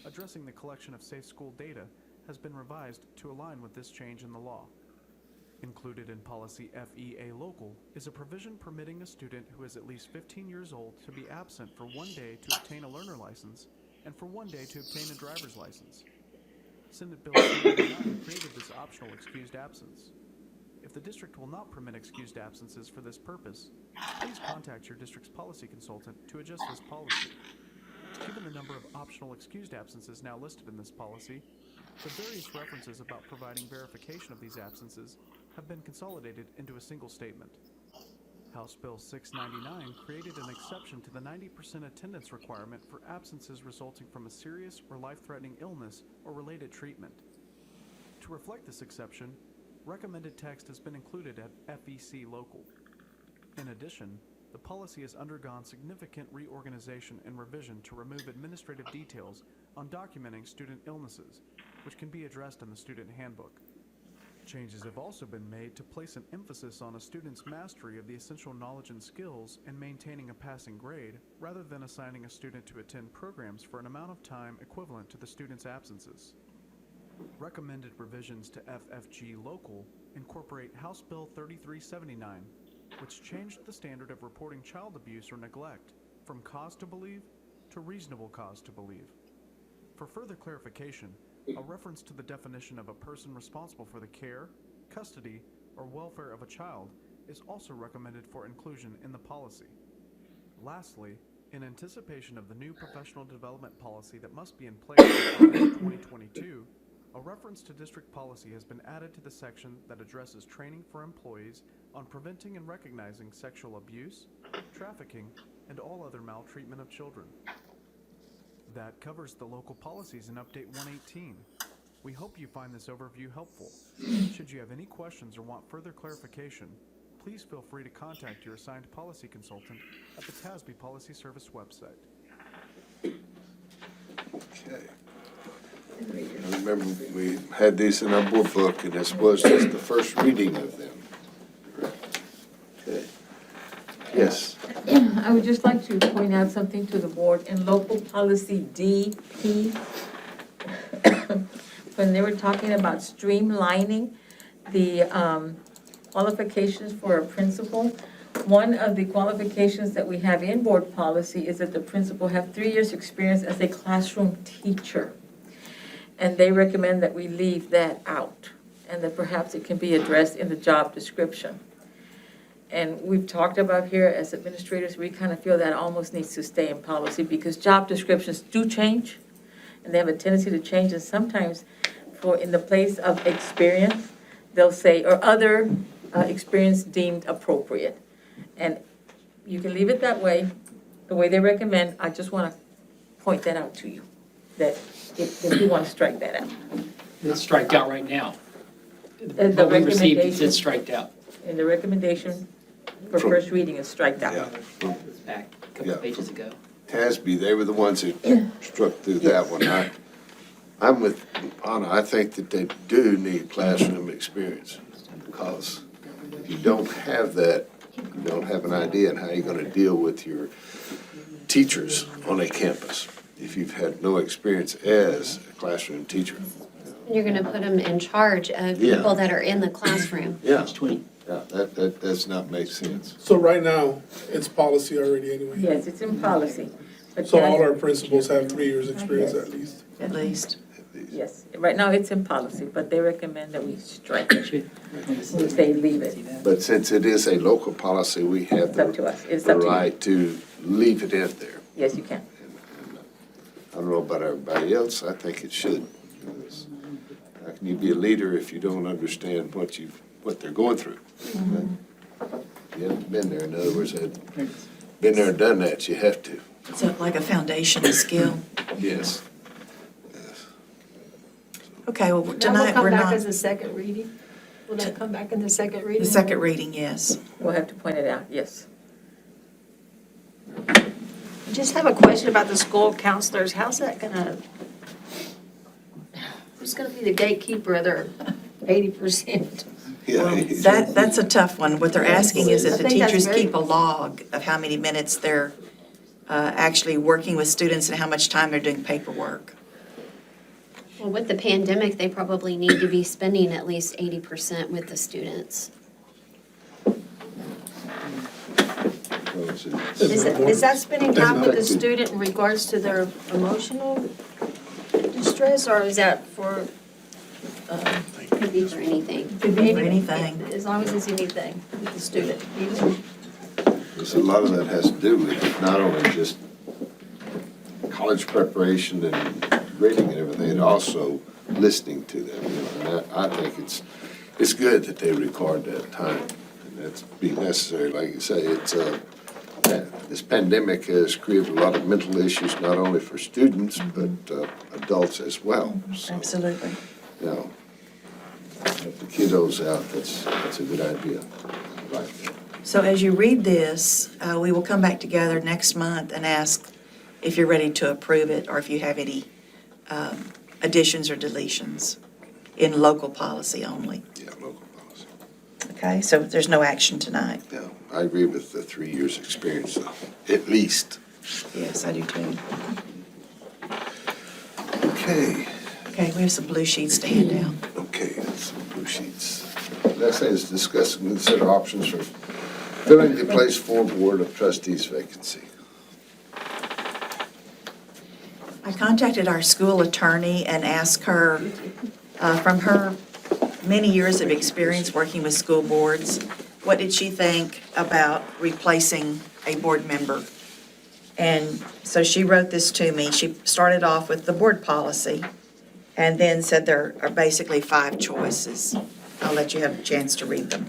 addressing the collection of safe school data, has been revised to align with this change in the law. Included in policy FEA Local is a provision permitting a student who is at least 15 years old to be absent for 1 day to obtain a learner license and for 1 day to obtain a driver's license. Senate Bill 289 created this optional excused absence. If the district will not permit excused absences for this purpose, please contact your district's policy consultant to adjust this policy. Given the number of optional excused absences now listed in this policy, the various references about providing verification of these absences have been consolidated into a single statement. House Bill 699 created an exception to the 90% attendance requirement for absences resulting from a serious or life-threatening illness or related treatment. To reflect this exception, recommended text has been included at FEC Local. In addition, the policy has undergone significant reorganization and revision to remove administrative details on documenting student illnesses, which can be addressed in the student handbook. Changes have also been made to place an emphasis on a student's mastery of the essential knowledge and skills and maintaining a passing grade, rather than assigning a student to attend programs for an amount of time equivalent to the student's absences. Recommended revisions to FFG Local incorporate House Bill 3379, which changed the standard of reporting child abuse or neglect from cause to believe to reasonable cause to believe. For further clarification, a reference to the definition of a person responsible for the care, custody, or welfare of a child is also recommended for inclusion in the policy. Lastly, in anticipation of the new professional development policy that must be in place by August 2022, a reference to district policy has been added to the section that addresses training for employees on preventing and recognizing sexual abuse, trafficking, and all other maltreatment of children. That covers the local policies in Update 118. We hope you find this overview helpful. Should you have any questions or want further clarification, please feel free to contact your assigned policy consultant at the TASB Policy Service website.
Okay. I remember we had these in our board book, and this was just the first reading of them. Okay. Yes.
I would just like to point out something to the board. In local policy DP, when they were talking about streamlining the qualifications for a principal, one of the qualifications that we have in board policy is that the principal have 3 years' experience as a classroom teacher. And they recommend that we leave that out, and that perhaps it can be addressed in the job description. And we've talked about here as administrators, we kind of feel that almost needs to stay in policy because job descriptions do change, and they have a tendency to change, and sometimes in the place of experience, they'll say, or other experience deemed appropriate. And you can leave it that way, the way they recommend. I just want to point that out to you, that if you want to strike that out.
It's striked out right now.
The
What we received,
recommendation-
it's striked out.
And the recommendation for first reading is striked out.
It's back a couple
Yeah.
of pages ago.
TASB, they were the ones who struck through that one. I'm with Anna. I think that they do need classroom experience because if you don't have that, you don't have an idea on how you're going to deal with your teachers on a campus if you've had no experience as a classroom teacher.
You're going to put them in charge of
Yeah.
people that are in the classroom.
Yeah, that does not make sense.
So right now, it's policy already anyway.
Yes, it's in policy. But
So
can I-
all our principals have 3 years' experience at least.
At least.
Yes, right now it's in policy, but they recommend that we strike it. We say leave it.
But since it is a local policy, we have
It's up to us. It's
the
up to you.
right to leave it in there.
Yes, you can.
I don't know about everybody else, I think it should. How can you be a leader if you don't understand what they're going through? You haven't been there, in other words, been there and done that, you have to.
It's like a foundation skill.
Yes.
Okay, well,
That will
tonight
come
we're
back
not,
as a second reading? Will that come back in the second reading?
the second reading, yes.
We'll have to point it out, yes.
Just have a question about the school counselors. How's that gonna, who's gonna be the gatekeeper of their 80%?
Yeah.
That's a tough one. What they're asking is
I
that the
think that's
teachers
very-
keep a log of how many minutes they're actually working with students and how much time they're doing paperwork.
Well, with the pandemic, they probably need to be spending at least 80% with the students.
Is that spending time with the student in regards to their emotional distress, or is that for?
Could be for anything.
Could be for anything.
As long as it's anything with the student.
There's a lot of that has to do with not only just college preparation and grading and everything, and also listening to them, you know, and I think it's good that they record that time, and that's be necessary. Like you say, it's, this pandemic has created a lot of mental issues, not only for students, but adults as well. So,
Absolutely.
you know, help the kiddos out, that's a good idea. I like that.
So as you read this, we will come back together next month and ask if you're ready to approve it or if you have any additions or deletions in local policy only.
Yeah, local policy.
Okay, so there's no action tonight.
Yeah, I agree with the 3 years' experience, at least.
Yes, I do too.
Okay.
Okay, we have some blue sheets to hand out.
Okay, that's some blue sheets. Next thing is discuss and consider options for filling the place 4 Board of Trustees vacancy.
I contacted our school attorney and asked her, from her many years of experience working with school boards, what did she think about replacing a board member? And so she wrote this to me. She started off with the board policy and then said there are basically 5 choices. I'll let you have a chance to read them.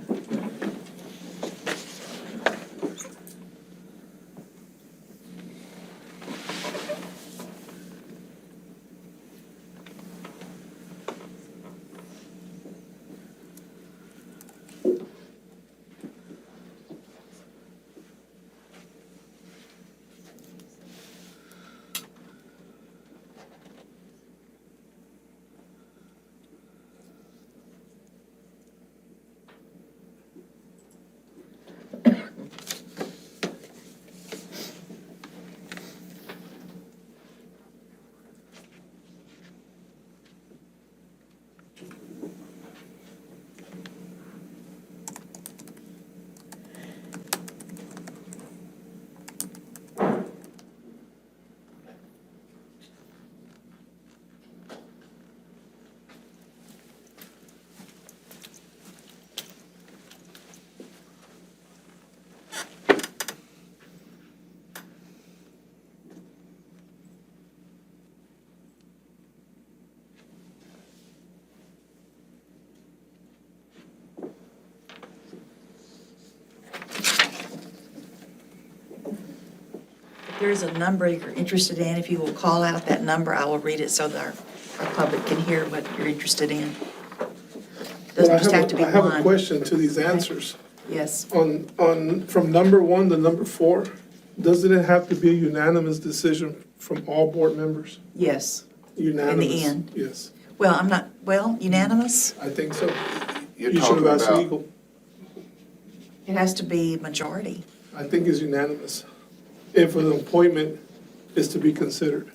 If there's a number you're interested in, if you will call out that number, I will read it so that our public can hear what you're interested in. Doesn't just have to be
I have a
one.
question to these answers.
Yes.
From number 1 to number 4, doesn't it have to be a unanimous decision from all board members?
Yes.
Unanimous?
end.
Yes,
Well, I'm not, well, unanimous?
I think so.
You're
You should
talking
have asked
about,
legal.
It has to be majority.
I think it's unanimous. If an appointment is to be considered.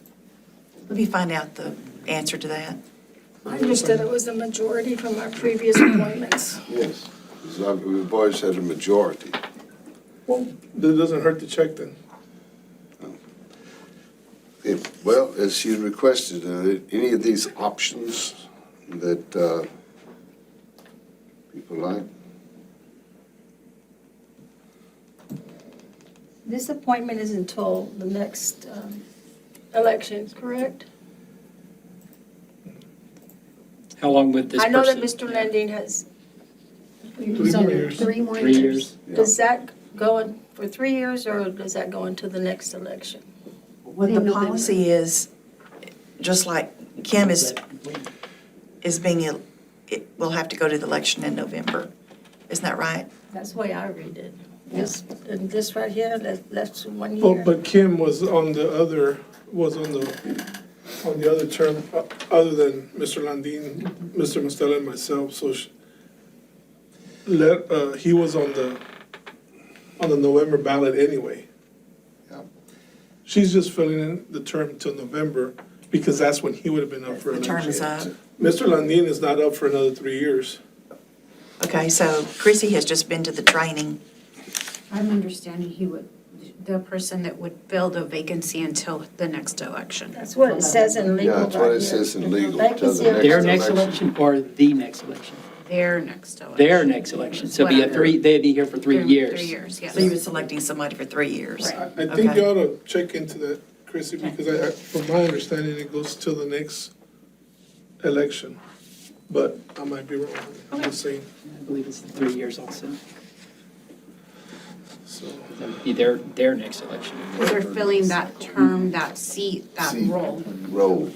Let me find out the answer to that.
I understood it was a majority from our previous appointments.
yes, we've always had a majority.
Well, that doesn't hurt to check then.
Well, as you requested, any of these options that people like?
This appointment is until the next election, correct?
How long would this
I know that
person?
Mr. Landine has.
3 more years.
3 more
3
years.
years.
Does that go in for 3 years, or does that go into the next election?
What the policy is, just like Kim is being, will have to go to the election in November. Isn't that right?
That's the way I read it. This right here, that's 1
Well,
year.
but Kim was on the other term, other than Mr. Landine, Mr. Mostella, and myself, so he was on the November ballot anyway.
Yeah.
She's just filling in the term till November, because that's when he would have been up for
The
election.
term is up.
Mr. Landine is not up for another 3 years.
Okay, so Chrissy has just been to the training.
I'm understanding he would, the person that would fill the vacancy until the next election.
That's what it says in legal
Yeah,
right
that's what it
here.
says in legal.
Vacancy
till the
Their next election or the next election?
Their next election.
Their next election. So it'd be a
Whatever.
they'd be here for 3 years.
3 years, yes.
So you're selecting somebody for 3 years.
I think
Okay.
you ought to check into that. Chrissy, because from my understanding, it goes till the next election. But I might be wrong, I'm just saying,
I believe it's 3 years also.
so.
That would be their next election.
They're filling that term, that seat, that
Seat.
role.
Roll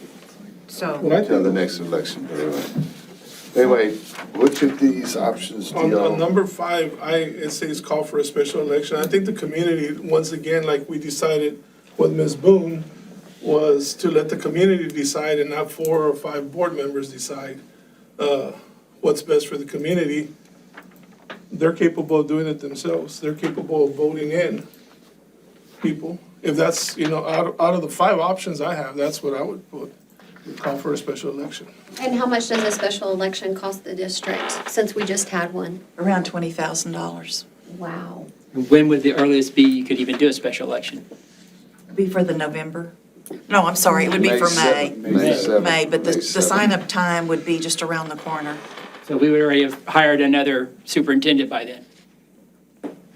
So
What I
until the
think,
next election, but anyway, which of these options do
on
y'all?
number 5, it says call for a special election. I think the community, once again, like we decided with Ms. Boone, was to let the community decide and not 4 or 5 board members decide what's best for the community. They're capable of doing it themselves. They're capable of voting in people. If that's, out of the 5 options I have, that's what I would put, call for a special election.
And how much does a special election cost the district, since we just had one?
Around $20,000.
Wow.
When would the earliest be you could even do a special election?
Be for the November? No, I'm sorry, it would be for May.
7th, May 7th.
May, but the
May 7th.
sign-up time would be just around the corner.
So we would already have hired another superintendent by then.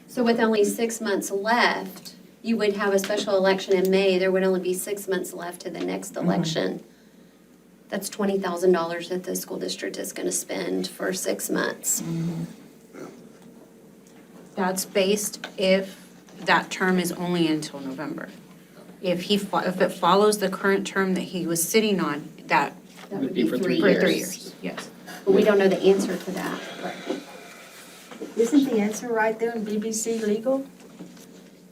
So with only 6 months left, you would have a special election in May, there would only be 6 months left to the next election. That's $20,000 that the school district is gonna spend for 6 months.
that's based if that term is only until November. If it follows the current term that he was sitting on, that
That
Would be for 3
for
years.
3 years, yes.
But we don't know the answer to that.
Isn't the answer right there in BBC Legal?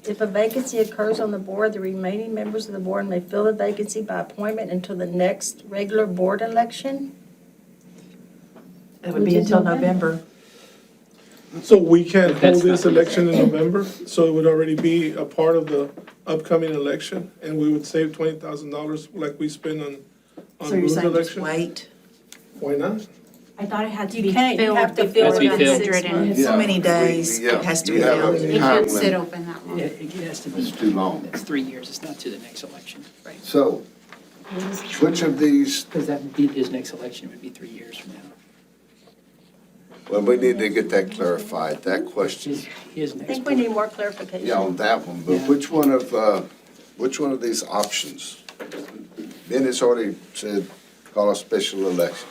If a vacancy occurs on the board, the remaining members of the board may fill the vacancy by appointment until the next regular board election?
It would be until November.
So we can't
That's
hold this
not-
election in November, so it would already be a part of the upcoming election, and we would save $20,000 like we spend on
So you're
Boone's
saying just
election?
wait?
Why not?
I thought it had to
You
be
can't, you
filled
have to
before
fill
it
the
in
100 and,
So many
Yeah,
days
yeah,
it has to
you
be
have a
filled.
it
time
can't sit
limit.
open that long.
Yeah, it has to be.
It's too long.
It's 3 years, it's not to the next election.
So, which of these,
Because that would be, his next election would be 3 years from now.
well, we need to get that clarified, that question.
His
I
next.
think we need more clarification.
Yeah, on that one, but
Yeah.
which one of these options? Ben has already said, call a special election.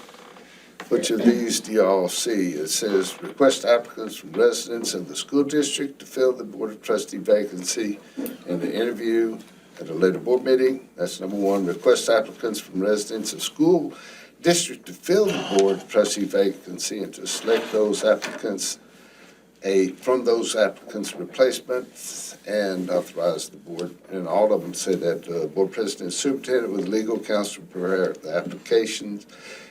Which of these do y'all see? It says, request applicants from residents of the school district to fill the board of trustee vacancy in the interview at a later board meeting. That's number 1. Request applicants from residents of school district to fill the board of trustee vacancy and to select those applicants from those applicants' replacements and authorize the board. And all of them say that board president and superintendent with legal counsel prepare the applications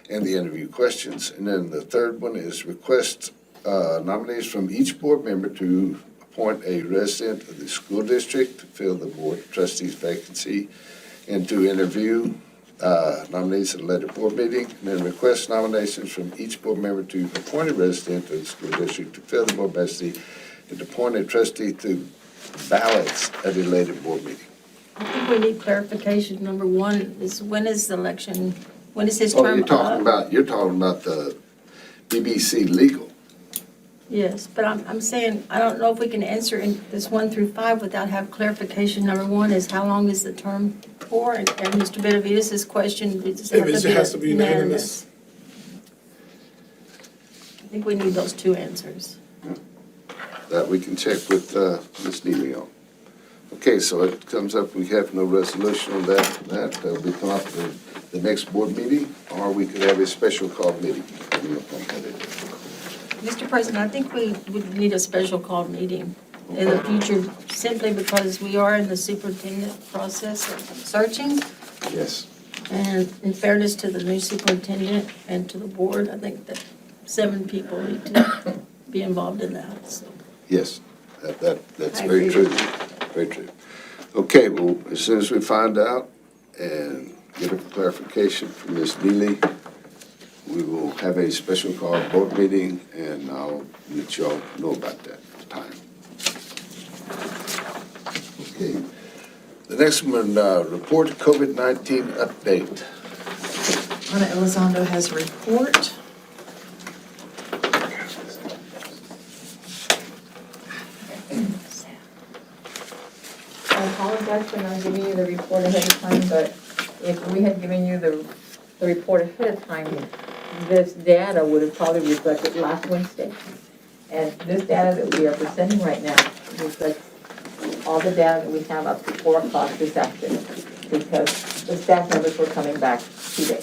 and the interview questions. And then the third one is request nominees from each board member to appoint a resident of the school district to fill the board of trustees vacancy and to interview nominees at a later board meeting, and then request nominations from each board member to appoint a resident of the school district to fill the board vacancy and to appoint a trustee to ballots at a later board meeting.
I think we need clarification. Number 1 is when is the election, when is his
Oh,
term up?
you're talking about the BBC legal.
Yes, but I'm saying, I don't know if we can answer in this 1 through 5 without have clarification. Number 1 is how long is the term for? And Mr. Benavides's question, does it
It has to be unanimous.
I think we need those 2 answers.
That we can check with Ms. Neely on. Okay, so it comes up, we have no resolution on that will be come up at the next board meeting, or we could have a special call meeting. depending upon what it is.
Mr. President, I think we would need a special call meeting in the future simply because we are in the superintendent process of searching.
Yes.
And in fairness to the new superintendent and to the board, I think that 7 people need to be involved in that, so.
Yes, that's
I
very
agree.
true, very true. Okay, well, as soon as we find out and get a clarification from Ms. Neely, we will have a special call board meeting, and I'll let y'all know about that time. Okay, the next one, report COVID-19 update.
Ana Elizondo has a report.
I apologize
for not giving you the report ahead of time, but if we had given you the report ahead of time, this data would have probably reflected last Wednesday. And this data that we are presenting right now reflects all the data that we have up to 4 o'clock this afternoon, because the staff members were coming back today,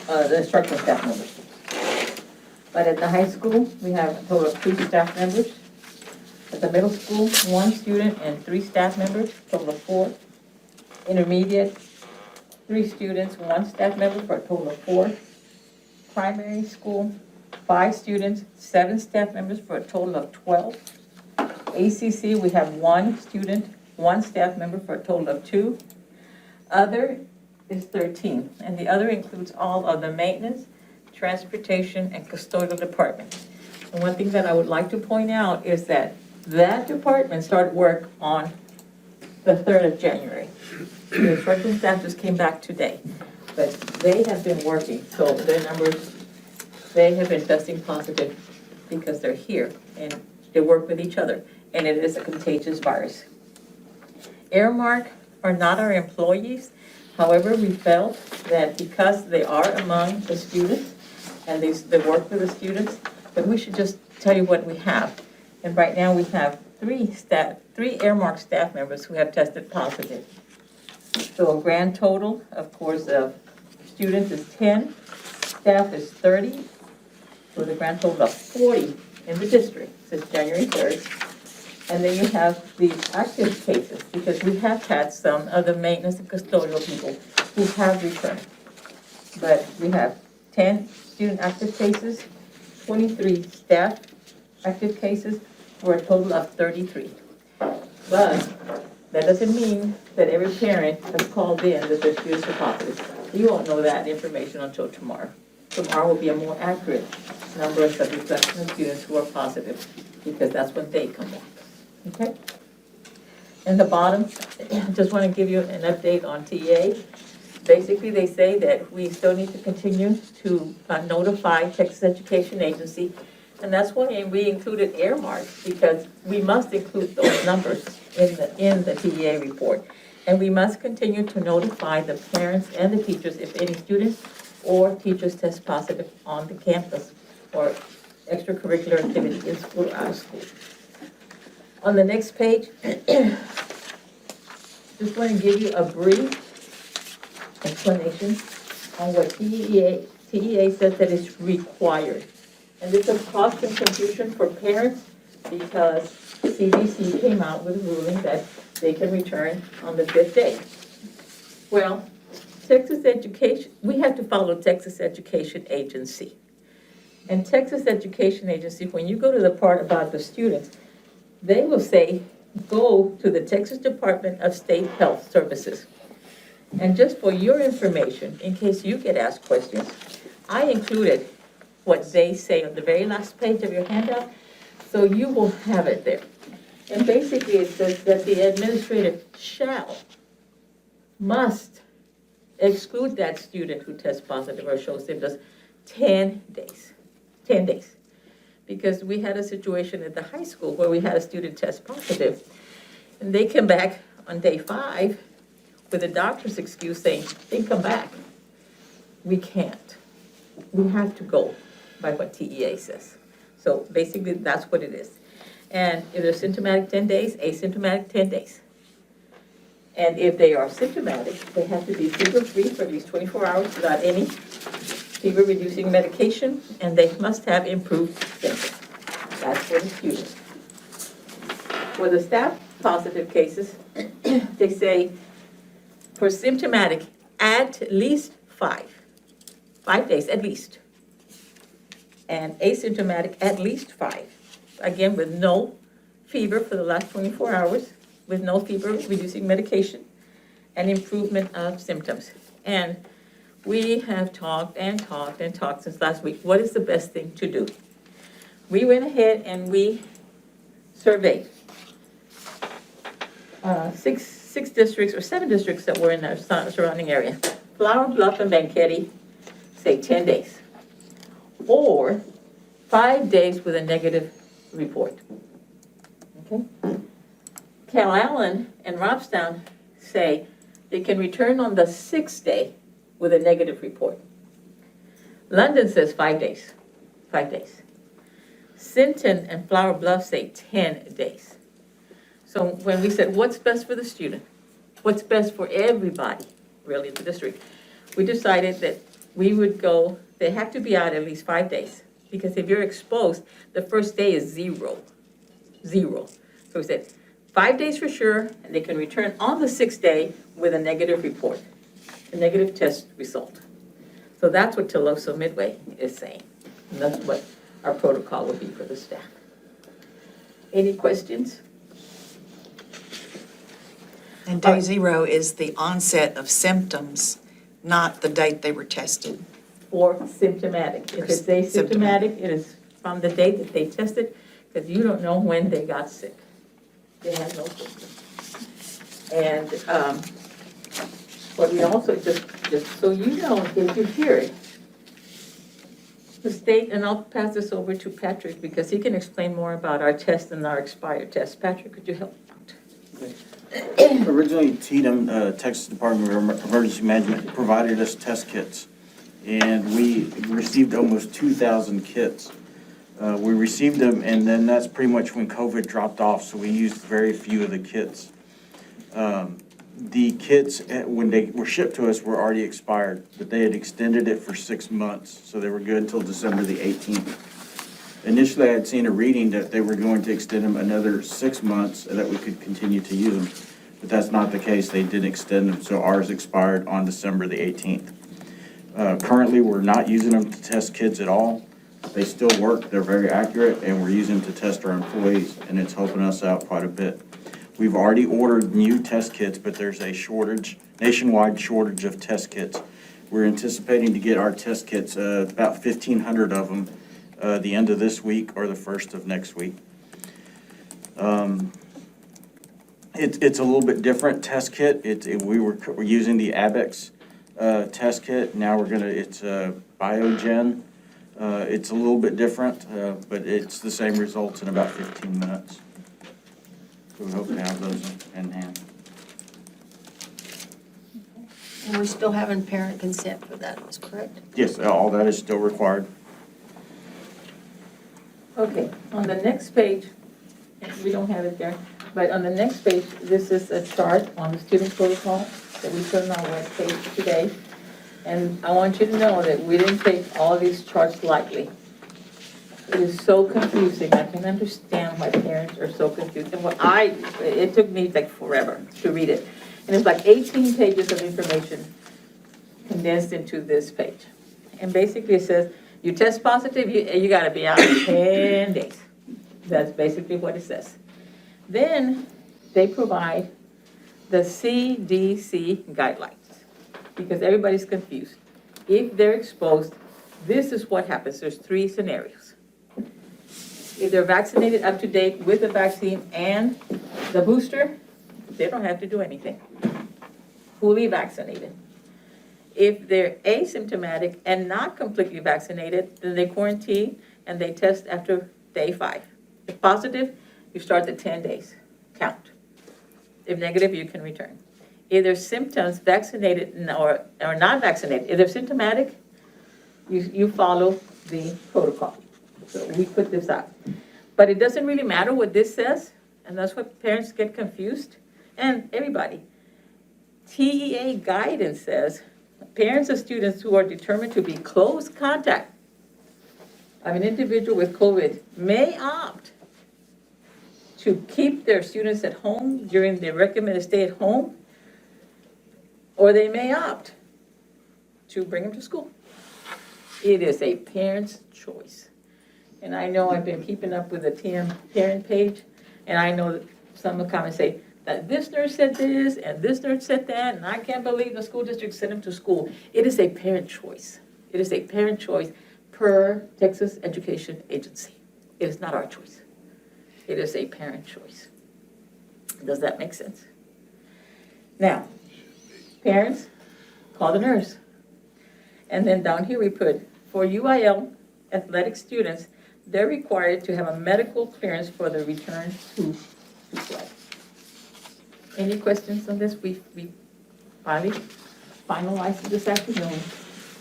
the instructional staff members. But at the high school, we have a total of 2 staff members. At the middle school, 1 student and 3 staff members, total of 4. Intermediate, 3 students, 1 staff member for a total of 4. Primary school, 5 students, 7 staff members for a total of 12. ACC, we have 1 student, 1 staff member for a total of 2. Other is 13, and the other includes all of the maintenance, transportation, and custodial departments. And one thing that I would like to point out is that department started work on the 3rd of January. The instructional staff just came back today, but they have been working, so their numbers, they have been testing positive because they're here and they work with each other, and it is a contagious virus. Airmark are not our employees. However, we felt that because they are among the students and they work with the students, that we should just tell you what we have. And right now we have 3 Airmark staff members who have tested positive. So a grand total, of course, of students is 10, staff is 30, so the grand total of 40 in the district since January 3rd. And then you have the active cases, because we have had some of the maintenance and custodial people who have returned. But we have 10 student active cases, 23 staff active cases, for a total of 33. But that doesn't mean that every parent has called in that their students are positive. You won't know that information until tomorrow. Tomorrow will be a more accurate number of reflection of students who are positive, because that's when they come back. Okay? In the bottom, just want to give you an update on TA. Basically, they say that we still need to continue to notify Texas Education Agency, and that's why we included Airmark, because we must include those numbers in the TA report. And we must continue to notify the parents and the teachers if any students or teachers test positive on the campus or extracurricular activity in school or out of school. On the next page, just want to give you a brief explanation on what TEA says that is required. And this is cost and confusion for parents, because CDC came out with a ruling that they can return on the 5th day. Well, Texas Education, we have to follow Texas Education Agency. And Texas Education Agency, when you go to the part about the students, they will say, go to the Texas Department of State Health Services. And just for your information, in case you get asked questions, I included what they say on the very last page of your handout, so you will have it there. And basically it says that the administrator must exclude that student who tests positive or shows symptoms 10 days. 10 days. Because we had a situation at the high school where we had a student test positive, and they came back on day 5 with a doctor's excuse saying, they come back. We can't. We have to go by what TEA says. So basically, that's what it is. And if they're symptomatic 10 days, asymptomatic 10 days. And if they are symptomatic, they have to be fever-free for at least 24 hours without any fever-reducing medication, and they must have improved symptoms. That's for the students. For the staff positive cases, they say for symptomatic, at least 5 days at least. And asymptomatic, at least 5. Again, with no fever for the last 24 hours, with no fever-reducing medication, and improvement of symptoms. And we have talked and talked and talked since last week. What is the best thing to do? We went ahead and we surveyed 6 districts or 7 districts that were in our surrounding area. Flower Bluff and Banquetti say 10 days. Or 5 days with a negative report. Okay? Calallen and Robstown say they can return on the 6th day with a negative report. London says 5 days, 5 days. Sinton and Flower Bluff say 10 days. So when we said, what's best for the student? What's best for everybody, really, in the district? We decided that we would go, they have to be out at least 5 days. Because if you're exposed, the first day is 0. So we said, 5 days for sure, and they can return on the 6th day with a negative report, a negative test result. So that's what Tuloso Midway is saying. And that's what our protocol would be for the staff. Any questions?
And day 0 is the onset of symptoms, not the date they were tested.
Or symptomatic. If it's asymptomatic, it is from the date that they tested, because you don't know when they got sick. They had no symptoms. And what we also, just so you know, if you hear it, the state, and I'll pass this over to Patrick, because he can explain more about our test and our expired test. Patrick, could you help out?
Originally, TDM, Texas Department of Emergency Management, provided us test kits, and we received almost 2,000 kits. We received them, and then that's pretty much when COVID dropped off, so we used very few of the kits. The kits, when they were shipped to us, were already expired, but they had extended it for 6 months, so they were good until December the 18th. Initially, I had seen a reading that they were going to extend them another 6 months, so that we could continue to use them, but that's not the case. They didn't extend them, so ours expired on December the 18th. Currently, we're not using them to test kids at all. They still work, they're very accurate, and we're using them to test our employees, and it's helping us out quite a bit. We've already ordered new test kits, but there's a shortage, nationwide shortage of test kits. We're anticipating to get our test kits, about 1,500 of them, the end of this week or the first of next week. It's a little bit different test kit. We're using the Abex test kit. Now it's Biogen. It's a little bit different, but it's the same results in about 15 minutes. So we hope to have those in hand.
And we're still having parent consent for that, is correct?
Yes, all that is still required.
Okay, on the next page, we don't have it there, but on the next page, this is a chart on the student protocol that we put on our webpage today. And I want you to know that we didn't take all these charts lightly. It is so confusing. I can understand why parents are so confused. And it took me like forever to read it. And it's like 18 pages of information condensed into this page. And basically it says, you test positive, you gotta be out in 10 days. That's basically what it says. Then they provide the CDC guidelines, because everybody's confused. If they're exposed, this is what happens. There's 3 scenarios. If they're vaccinated up to date with the vaccine and the booster, they don't have to do anything. Fully vaccinated. If they're asymptomatic and not completely vaccinated, then they quarantine and they test after day 5. If positive, you start the 10 days count. If negative, you can return. If there's symptoms, vaccinated or not vaccinated, if they're symptomatic, you follow the protocol. So we put this out. But it doesn't really matter what this says, and that's what parents get confused, and everybody. TEA guidance says, parents of students who are determined to be close contact of an individual with COVID may opt to keep their students at home during the recommended stay at home, or they may opt to bring them to school. It is a parent's choice. And I know I've been keeping up with the TM parent page, and I know that some of the comments say that this nurse said this, and this nurse said that, and I can't believe the school district sent them to school. It is a parent choice. It is a parent choice per Texas Education Agency. It is not our choice. It is a parent choice. Does that make sense? Now, parents, call the nurse. And then down here we put, for UIL athletic students, they're required to have a medical clearance for the return to play. Any questions on this? We finally finalized it this afternoon,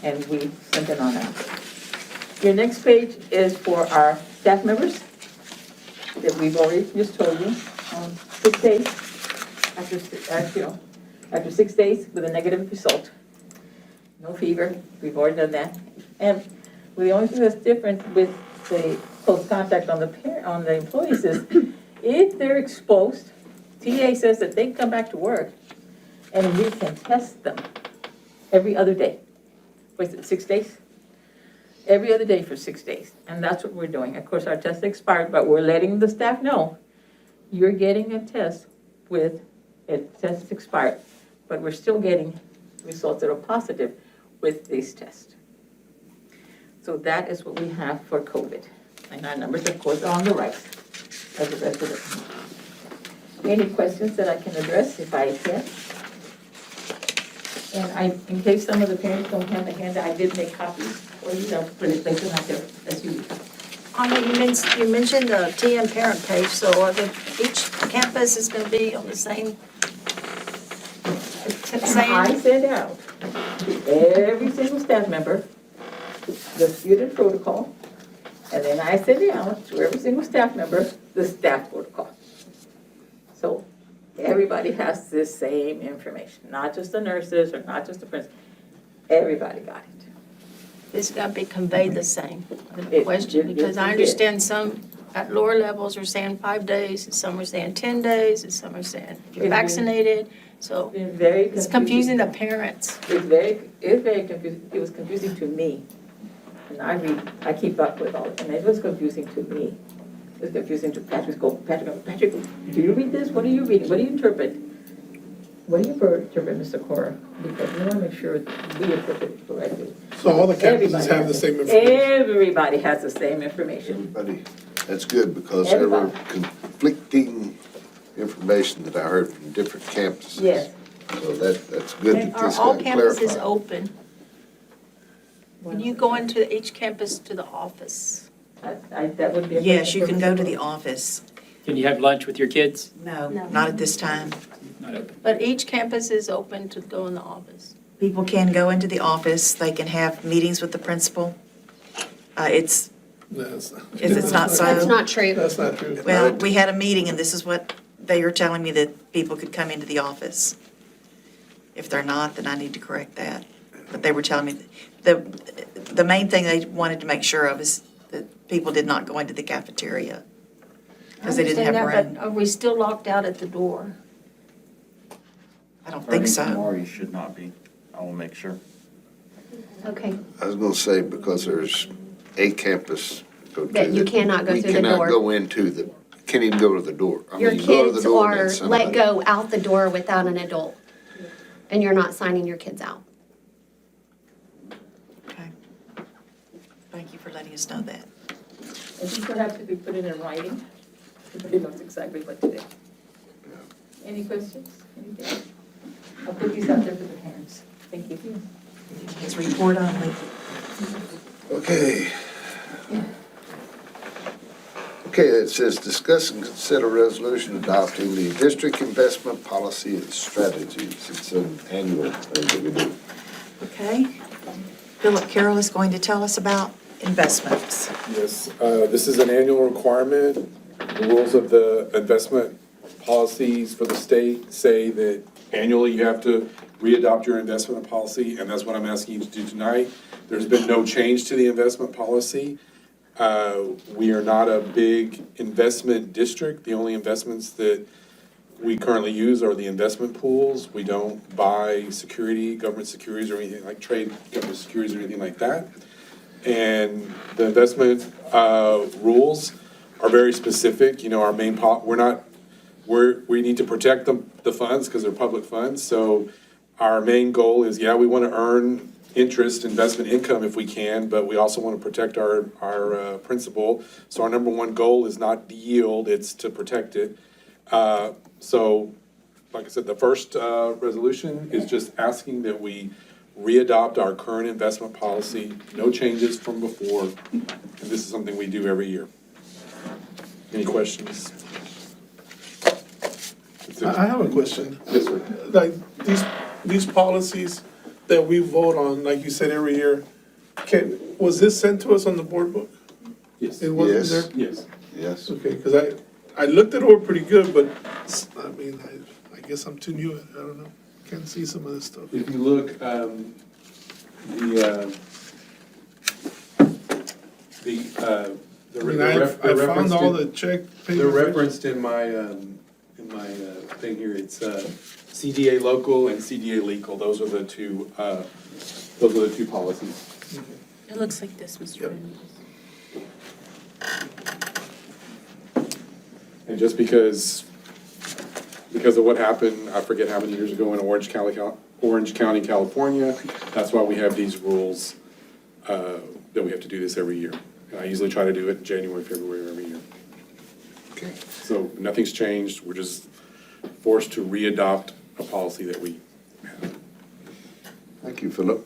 and we sent it on out. Your next page is for our staff members that we've already just told you. 6 days, after 6 days with a negative result. No fever, we've already done that. And the only thing that's different with the close contact on the employees is if they're exposed, TA says that they can come back to work and we can test them every other day. Was it 6 days? Every other day for 6 days, and that's what we're doing. Of course, our test expired, but we're letting the staff know, you're getting a test with, a test expired, but we're still getting results that are positive with these tests. So that is what we have for COVID. And our numbers, of course, are on the right of the rest of it. Any questions that I can address if I can? And in case some of the parents don't have the handout, I did make copies for you, I'll put it, place them out there, as you.
You mentioned the TM parent page, so each campus is gonna be on the same?
I send out to every single staff member the student protocol, and then I send it out to every single staff member the staff protocol. So everybody has the same information, not just the nurses or not just the principal. Everybody got it.
It's gotta be conveyed the same, the
It-
question,
it-
because I
it-
understand some at lower levels are saying 5 days, and some are saying 10 days, and some are saying if you're
It's been-
vaccinated, so
Been very
it's confusing the parents.
It's very confusing. It was confusing to me. And I keep up with all, and it was confusing to me. It was confusing to Patrick. Patrick, do you read this? What are you reading? What do you interpret? What do you interpret, Mr. Cora? Because we want to make sure we interpret it correctly.
So all the campuses
Everybody
have the
has
same information?
Everybody has the same information.
Everybody, that's good, because there were conflicting information that I heard from different campuses.
Yes.
So that's good
And
that
are
this
all
got
campuses
clarified.
open? Can you go into each campus to the office?
That would be.
Yes, you can go to the office.
Can you have lunch with your kids?
No, not at this time.
Not open.
But each campus is open to go in the office.
People can go into the office, they can have meetings with the principal. It's not so.
That's not true.
That's not true.
Well, we had a meeting, and this is what they were telling me, that people could come into the office. If they're not, then I need to correct that. But they were telling me, the main thing they wanted to make sure of is that people did not go into the cafeteria, because they didn't have
I understand
room.
that, but are we still locked out at the door?
I don't think so.
Tomorrow you should not be. I will make sure.
Okay,
I was gonna say, because there's a campus to go to.
That you cannot go through the
We cannot
door.
go into can't even go to the door. I
your
mean, you go to the
kids
door and
are
then somebody-
let go out the door without an adult, and you're not signing your kids out.
Okay. Thank you for letting us know that.
And this would have to be put in writing. Everybody knows exactly what to do. Any questions? Anything? I'll put these out there for the parents. Thank you.
His report only.
Okay. Okay, it says discuss and consider resolution adopting the district investment policy and strategies. It's an annual thing that we do.
Okay. Philip Carroll is going to tell us about investments.
Yes, this is an annual requirement. The rules of the investment policies for the state say that annually you have to readopt your investment policy, and that's what I'm asking you to do tonight. There's been no change to the investment policy. We are not a big investment district. The only investments that we currently use are the investment pools. We don't buy security, government securities or anything like trade government securities or anything like that. And the investment rules are very specific. You know, our main we need to protect the funds because they're public funds. So our main goal is, we want to earn interest, investment income if we can, but we also want to protect our principal. So our number one goal is not the yield, it's to protect it. So, like I said, the first resolution is just asking that we readopt our current investment policy, no changes from before, and this is something we do every year. Any questions?
I have a question.
Yes, sir.
Like, these policies that we vote on, like you said, every year, was this sent to us on the board book?
Yes.
It wasn't
Yes.
there?
Yes.
Yes.
Okay, because I looked it over pretty good, but, I mean, I guess I'm too new at it, I don't know. Can't see some of this stuff.
If you look,
I mean, I found all the check pages.
they're referenced in my thing here. It's CDA local and CDA legal. Those are the two policies.
It looks like this, Mr. Hernandez.
And just because of what happened, I forget how many years ago in Orange County, California, that's why we have these rules, that we have to do this every year. And I usually try to do it in January, February every year.
Okay.
So nothing's changed, we're just forced to re-adopt a policy that we have.
Thank you, Philip.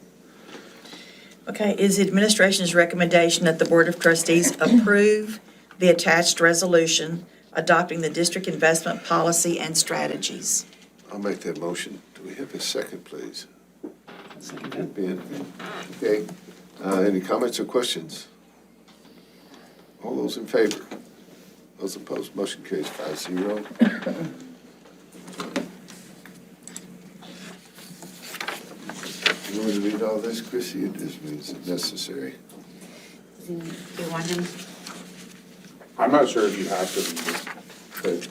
Okay, is the administration's recommendation that the Board of Trustees approve the attached resolution adopting the district investment policy and strategies?
I'll make that motion. Do we have a second, please? Second. Ben. Okay. Any comments or questions? All those in favor? Those opposed, motion carries 5-0. You want to read all this, Chrissy? It just means it's necessary.
Do you want him?
I'm not sure if you have to read it,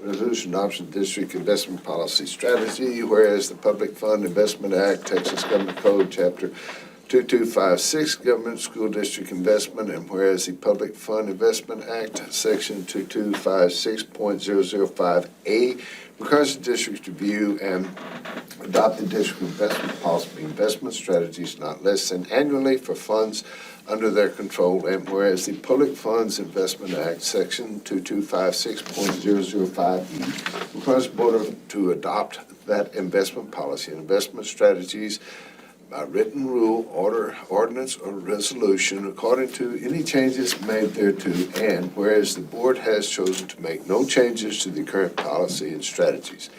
Resolution adoption district investment policy strategy, whereas the Public Fund Investment Act, Texas Government Code, Chapter 2256, Government School District Investment, and whereas the Public Fund Investment Act, Section 2256.005A, requires the district to review and adopt the district investment policy investment strategies not less than annually for funds under their control, and whereas the Public Funds Investment Act, Section 2256.005E, requires the board to adopt that investment policy and investment strategies by written rule, ordinance, or resolution according to any changes made thereto, and whereas the board has chosen to make no changes to the current policy and strategies.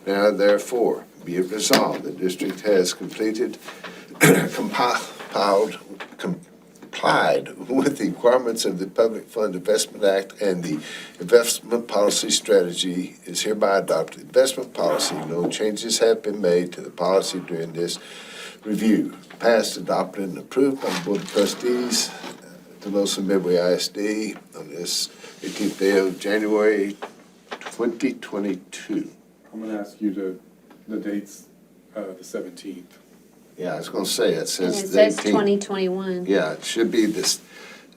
Now therefore, be it resolved, the district has complied with the requirements of the Public Fund Investment Act and the investment policy strategy is hereby adopted. Investment policy, no changes have been made to the policy during this review. Passed, adopted, and approved by the Board of Trustees, Tolosa Midway ISD on this 18th day of January 2022.
I'm gonna ask you the dates, the 17th.
Yeah, I was gonna say, it
And
says
it
the
says
18th.
2021.
Yeah, it should be this,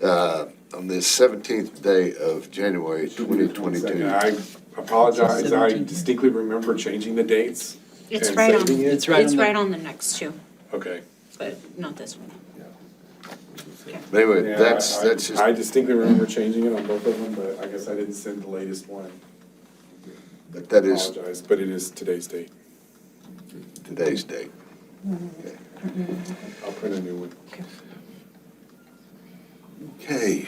on this 17th day of January 2022.
I apologize, I distinctly remember changing the dates.
It's
and
right on,
saving it.
it's right on the next two,
Okay.
but not this one.
But anyway,
Yeah,
that's
I
just,
distinctly remember changing it on both of them, but I guess I didn't send the latest one.
but that is
Apologize, but it is today's date.
today's date.
I'll print a new one.
Okay.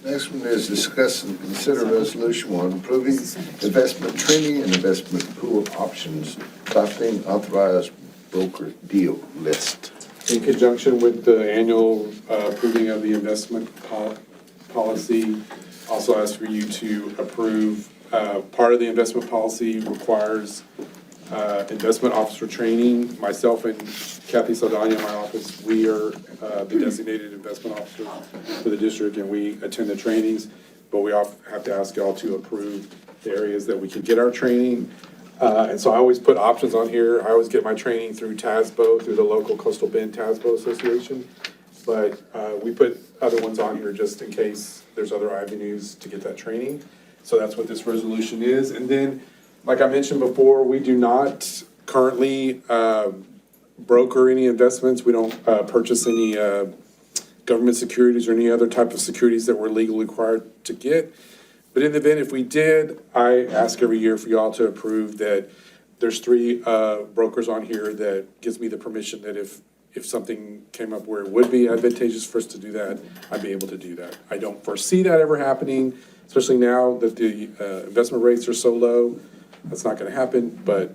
Next one is discuss and consider resolution one, approving investment training and investment pool options, adopting authorized broker deal list.
In conjunction with the annual approving of the investment policy, also ask for you to approve, part of the investment policy requires investment officer training. Myself and Kathy Saldana in my office, we are the designated investment officer for the district, and we attend the trainings, but we have to ask y'all to approve the areas that we can get our training. And so I always put options on here. I always get my training through TASBO, through the local Coastal Bend TASBO Association. But we put other ones on here just in case there's other avenues to get that training. So that's what this resolution is. And then, like I mentioned before, we do not currently broker any investments. We don't purchase any government securities or any other type of securities that we're legally required to get. But in the event, if we did, I ask every year for y'all to approve that there's 3 brokers on here that gives me the permission that if something came up where it would be advantageous for us to do that, I'd be able to do that. I don't foresee that ever happening,
especially now that the investment rates are so low. That's not going to happen, but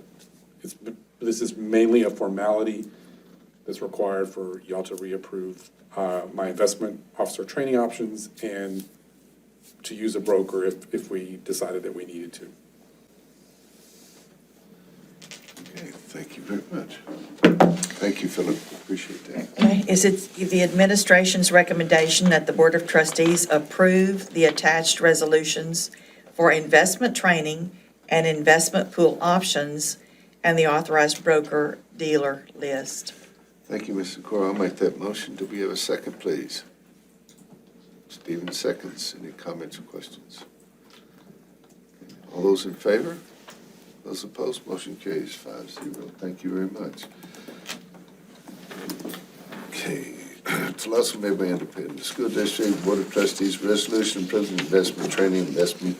this is mainly a formality that's required for y'all to reapprove my investment officer training options and to use a broker if we decided that we needed to.
Okay, thank you very much. Thank you, Philip. Appreciate that.
Okay, is it the administration's recommendation that the Board of Trustees approve the attached resolutions for investment training and investment pool options and the authorized broker dealer list?
Thank you, Mr. Cora. I'll make that motion. Do we have a second, please? Stephen seconds. Any comments or questions? All those in favor? Those opposed? Motion carries 5-0. Thank you very much. Okay. Tolosa Midway Independent School District Board of Trustees Resolution approving investment training investment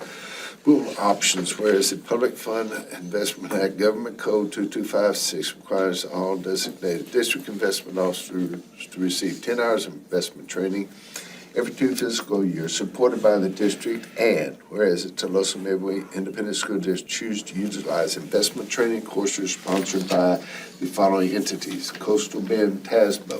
pool options, whereas the Public Fund Investment Act Government Code 2256 requires all designated district investment officers to receive 10 hours of investment training every 2 fiscal years, supported by the district, and whereas the Tolosa Midway Independent School District choose to utilize investment training courses sponsored by the following entities: Coastal Bend TASBO,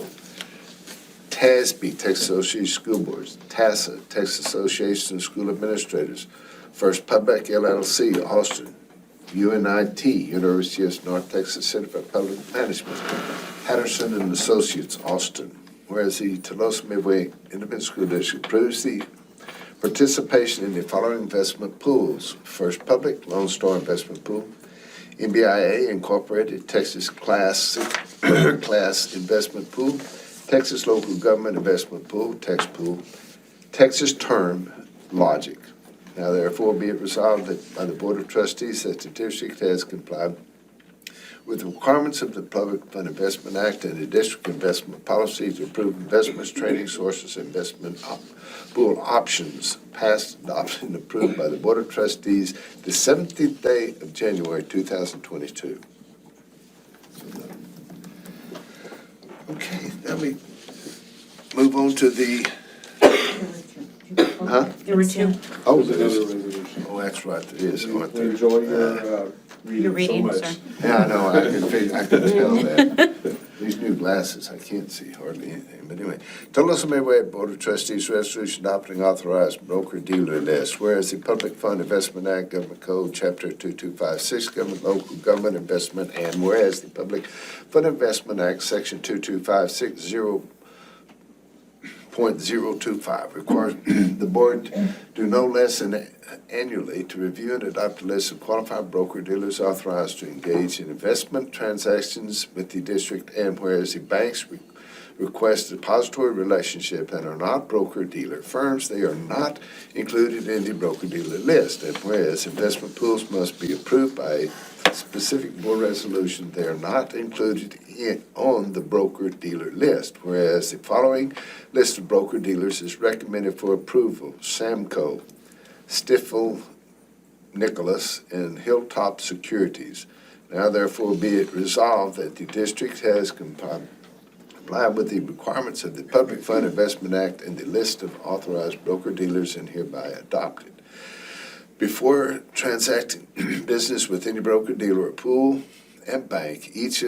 TASB, Texas Association of School Boards, TASA, Texas Association of School Administrators, First Public LLC, Austin, UNIT, University of North Texas Center for Public Management, Patterson and Associates, Austin. Whereas the Tolosa Midway Independent School District approves the participation in the following investment pools: First Public Lone Star Investment Pool, MBIA Incorporated Texas Class Investment Pool, Texas Local Government Investment Pool, TexPool, Texas Term Logic. Now therefore be it resolved that by the Board of Trustees that the district has complied with the requirements of the Public Fund Investment Act and the district investment policy to approve investments, training sources, investment pool options, passed, adopted, and approved by the Board of Trustees the 17th day of January 2022. Okay, now we move on to the, huh?
There were 2.
Oh, there is. Oh, that's right, there is. aren't there?
Enjoy your
Your reading,
so
sir.
much.
Yeah, I know, I can tell that. These new glasses, I can't see hardly anything, but anyway. Tolosa Midway Board of Trustees resolution adopting authorized broker-dealer list, whereas the Public Fund Investment Act, Government Code, Chapter 2256, Government Local Government Investment, and whereas the Public Fund Investment Act, Section 2256, 0.025 requires the board do no less than annually to review and adopt a list of qualified broker-dealers authorized to engage in investment transactions with the district, and whereas the banks request a depository relationship and are not broker-dealer firms, they are not included in the broker-dealer list, and whereas investment pools must be approved by a specific board resolution, they are not included on the broker-dealer list, whereas the following list of broker-dealers is recommended for approval: Samco, Stifel Nicholas, and Hilltop Securities. Now therefore be it resolved that the district has complied with the requirements of the Public Fund Investment Act and the list of authorized broker-dealers and hereby adopted. Before transacting business with any broker-dealer or pool and bank, each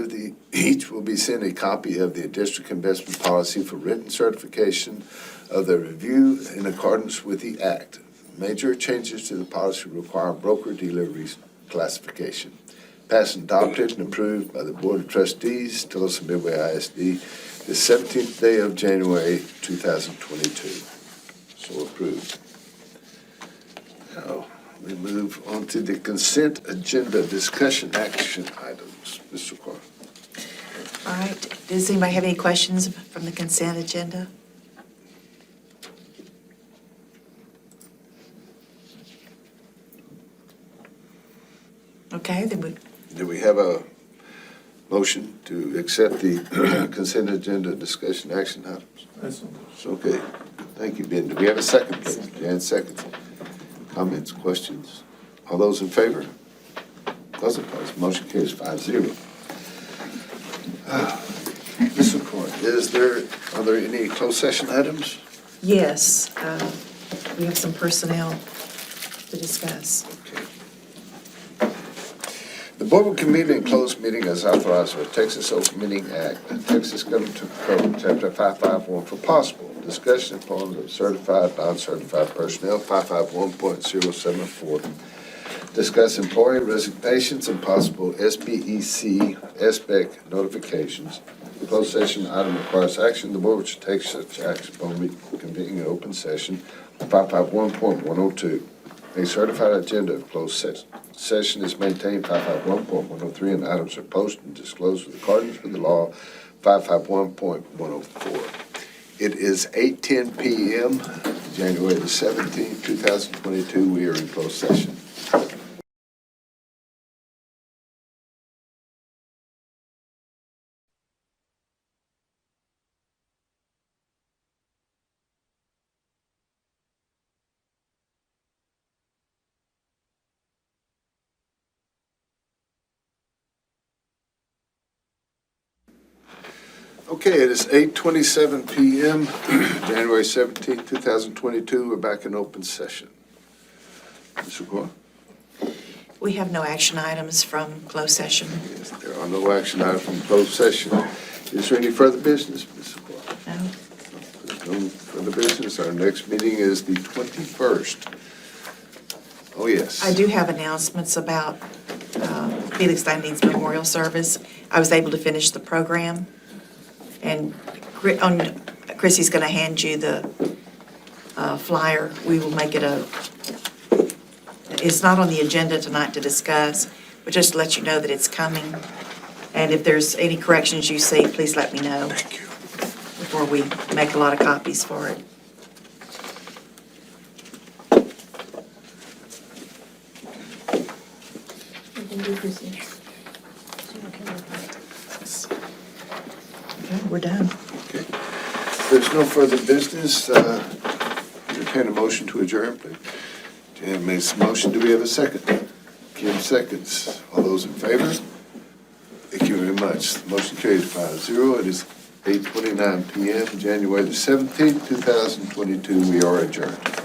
will be sent a copy of the district investment policy for written certification of the review in accordance with the Act. Major changes to the policy require broker-dealer reclassification. Passed and adopted and approved by the Board of Trustees, Tolosa Midway ISD, the 17th day of January 2022. So approved. Now, we move on to the consent agenda discussion action items. Mr. Carr.
All right, does anybody have any questions from the consent agenda? Okay, then
Do we have a motion to accept the consent agenda discussion action items? Okay, thank you, Ben. Do we have a second, please? Jan, second. Comments, questions? All those in favor? Those opposed? Motion carries 5-0. Mr. Court, are there any closed session items?
yes, we have some personnel to discuss.
The board will convene in closed meeting as authorized by Texas Open Meeting Act and Texas Government Code, Chapter 551, for possible discussion upon the certified, non-certified personnel, 551.074. Discuss employee resignations and possible SBEC, SBEC notifications. The closed session item requires action. The board should take such action upon convening an open session, 551.102. A certified agenda of closed session is maintained, 551.103, and items are posted and disclosed with accordance with the law, 551.104. It is 8:10 PM, January the 17th, 2022. We are in closed session. Okay, it is 8:27 PM, January 17th, 2022. We're back in open session. Ms. Okoye?
We have no action items from closed session.
Yes, there are no action items from closed session. Is there any further business, Ms. Okoye?
No?
There's no further business. Our next meeting is the 21st. Oh, yes.
I do have announcements about Felix Steindienst's memorial service. I was able to finish the program, and Chrissy's going to hand you the flyer. We will make it it's not on the agenda tonight to discuss, but just to let you know that it's coming. And if there's any corrections you see, please let me know.
Thank you.
Before we make a lot of copies for it. Okay, we're done.
Okay. There's no further business. Entertain a motion to adjourn, please. Jan makes a motion. Do we have a second? Kim seconds. All those in favor? Thank you very much. The motion carries 5-0. It is 8:29 PM, January the 17th, 2022. We are adjourned.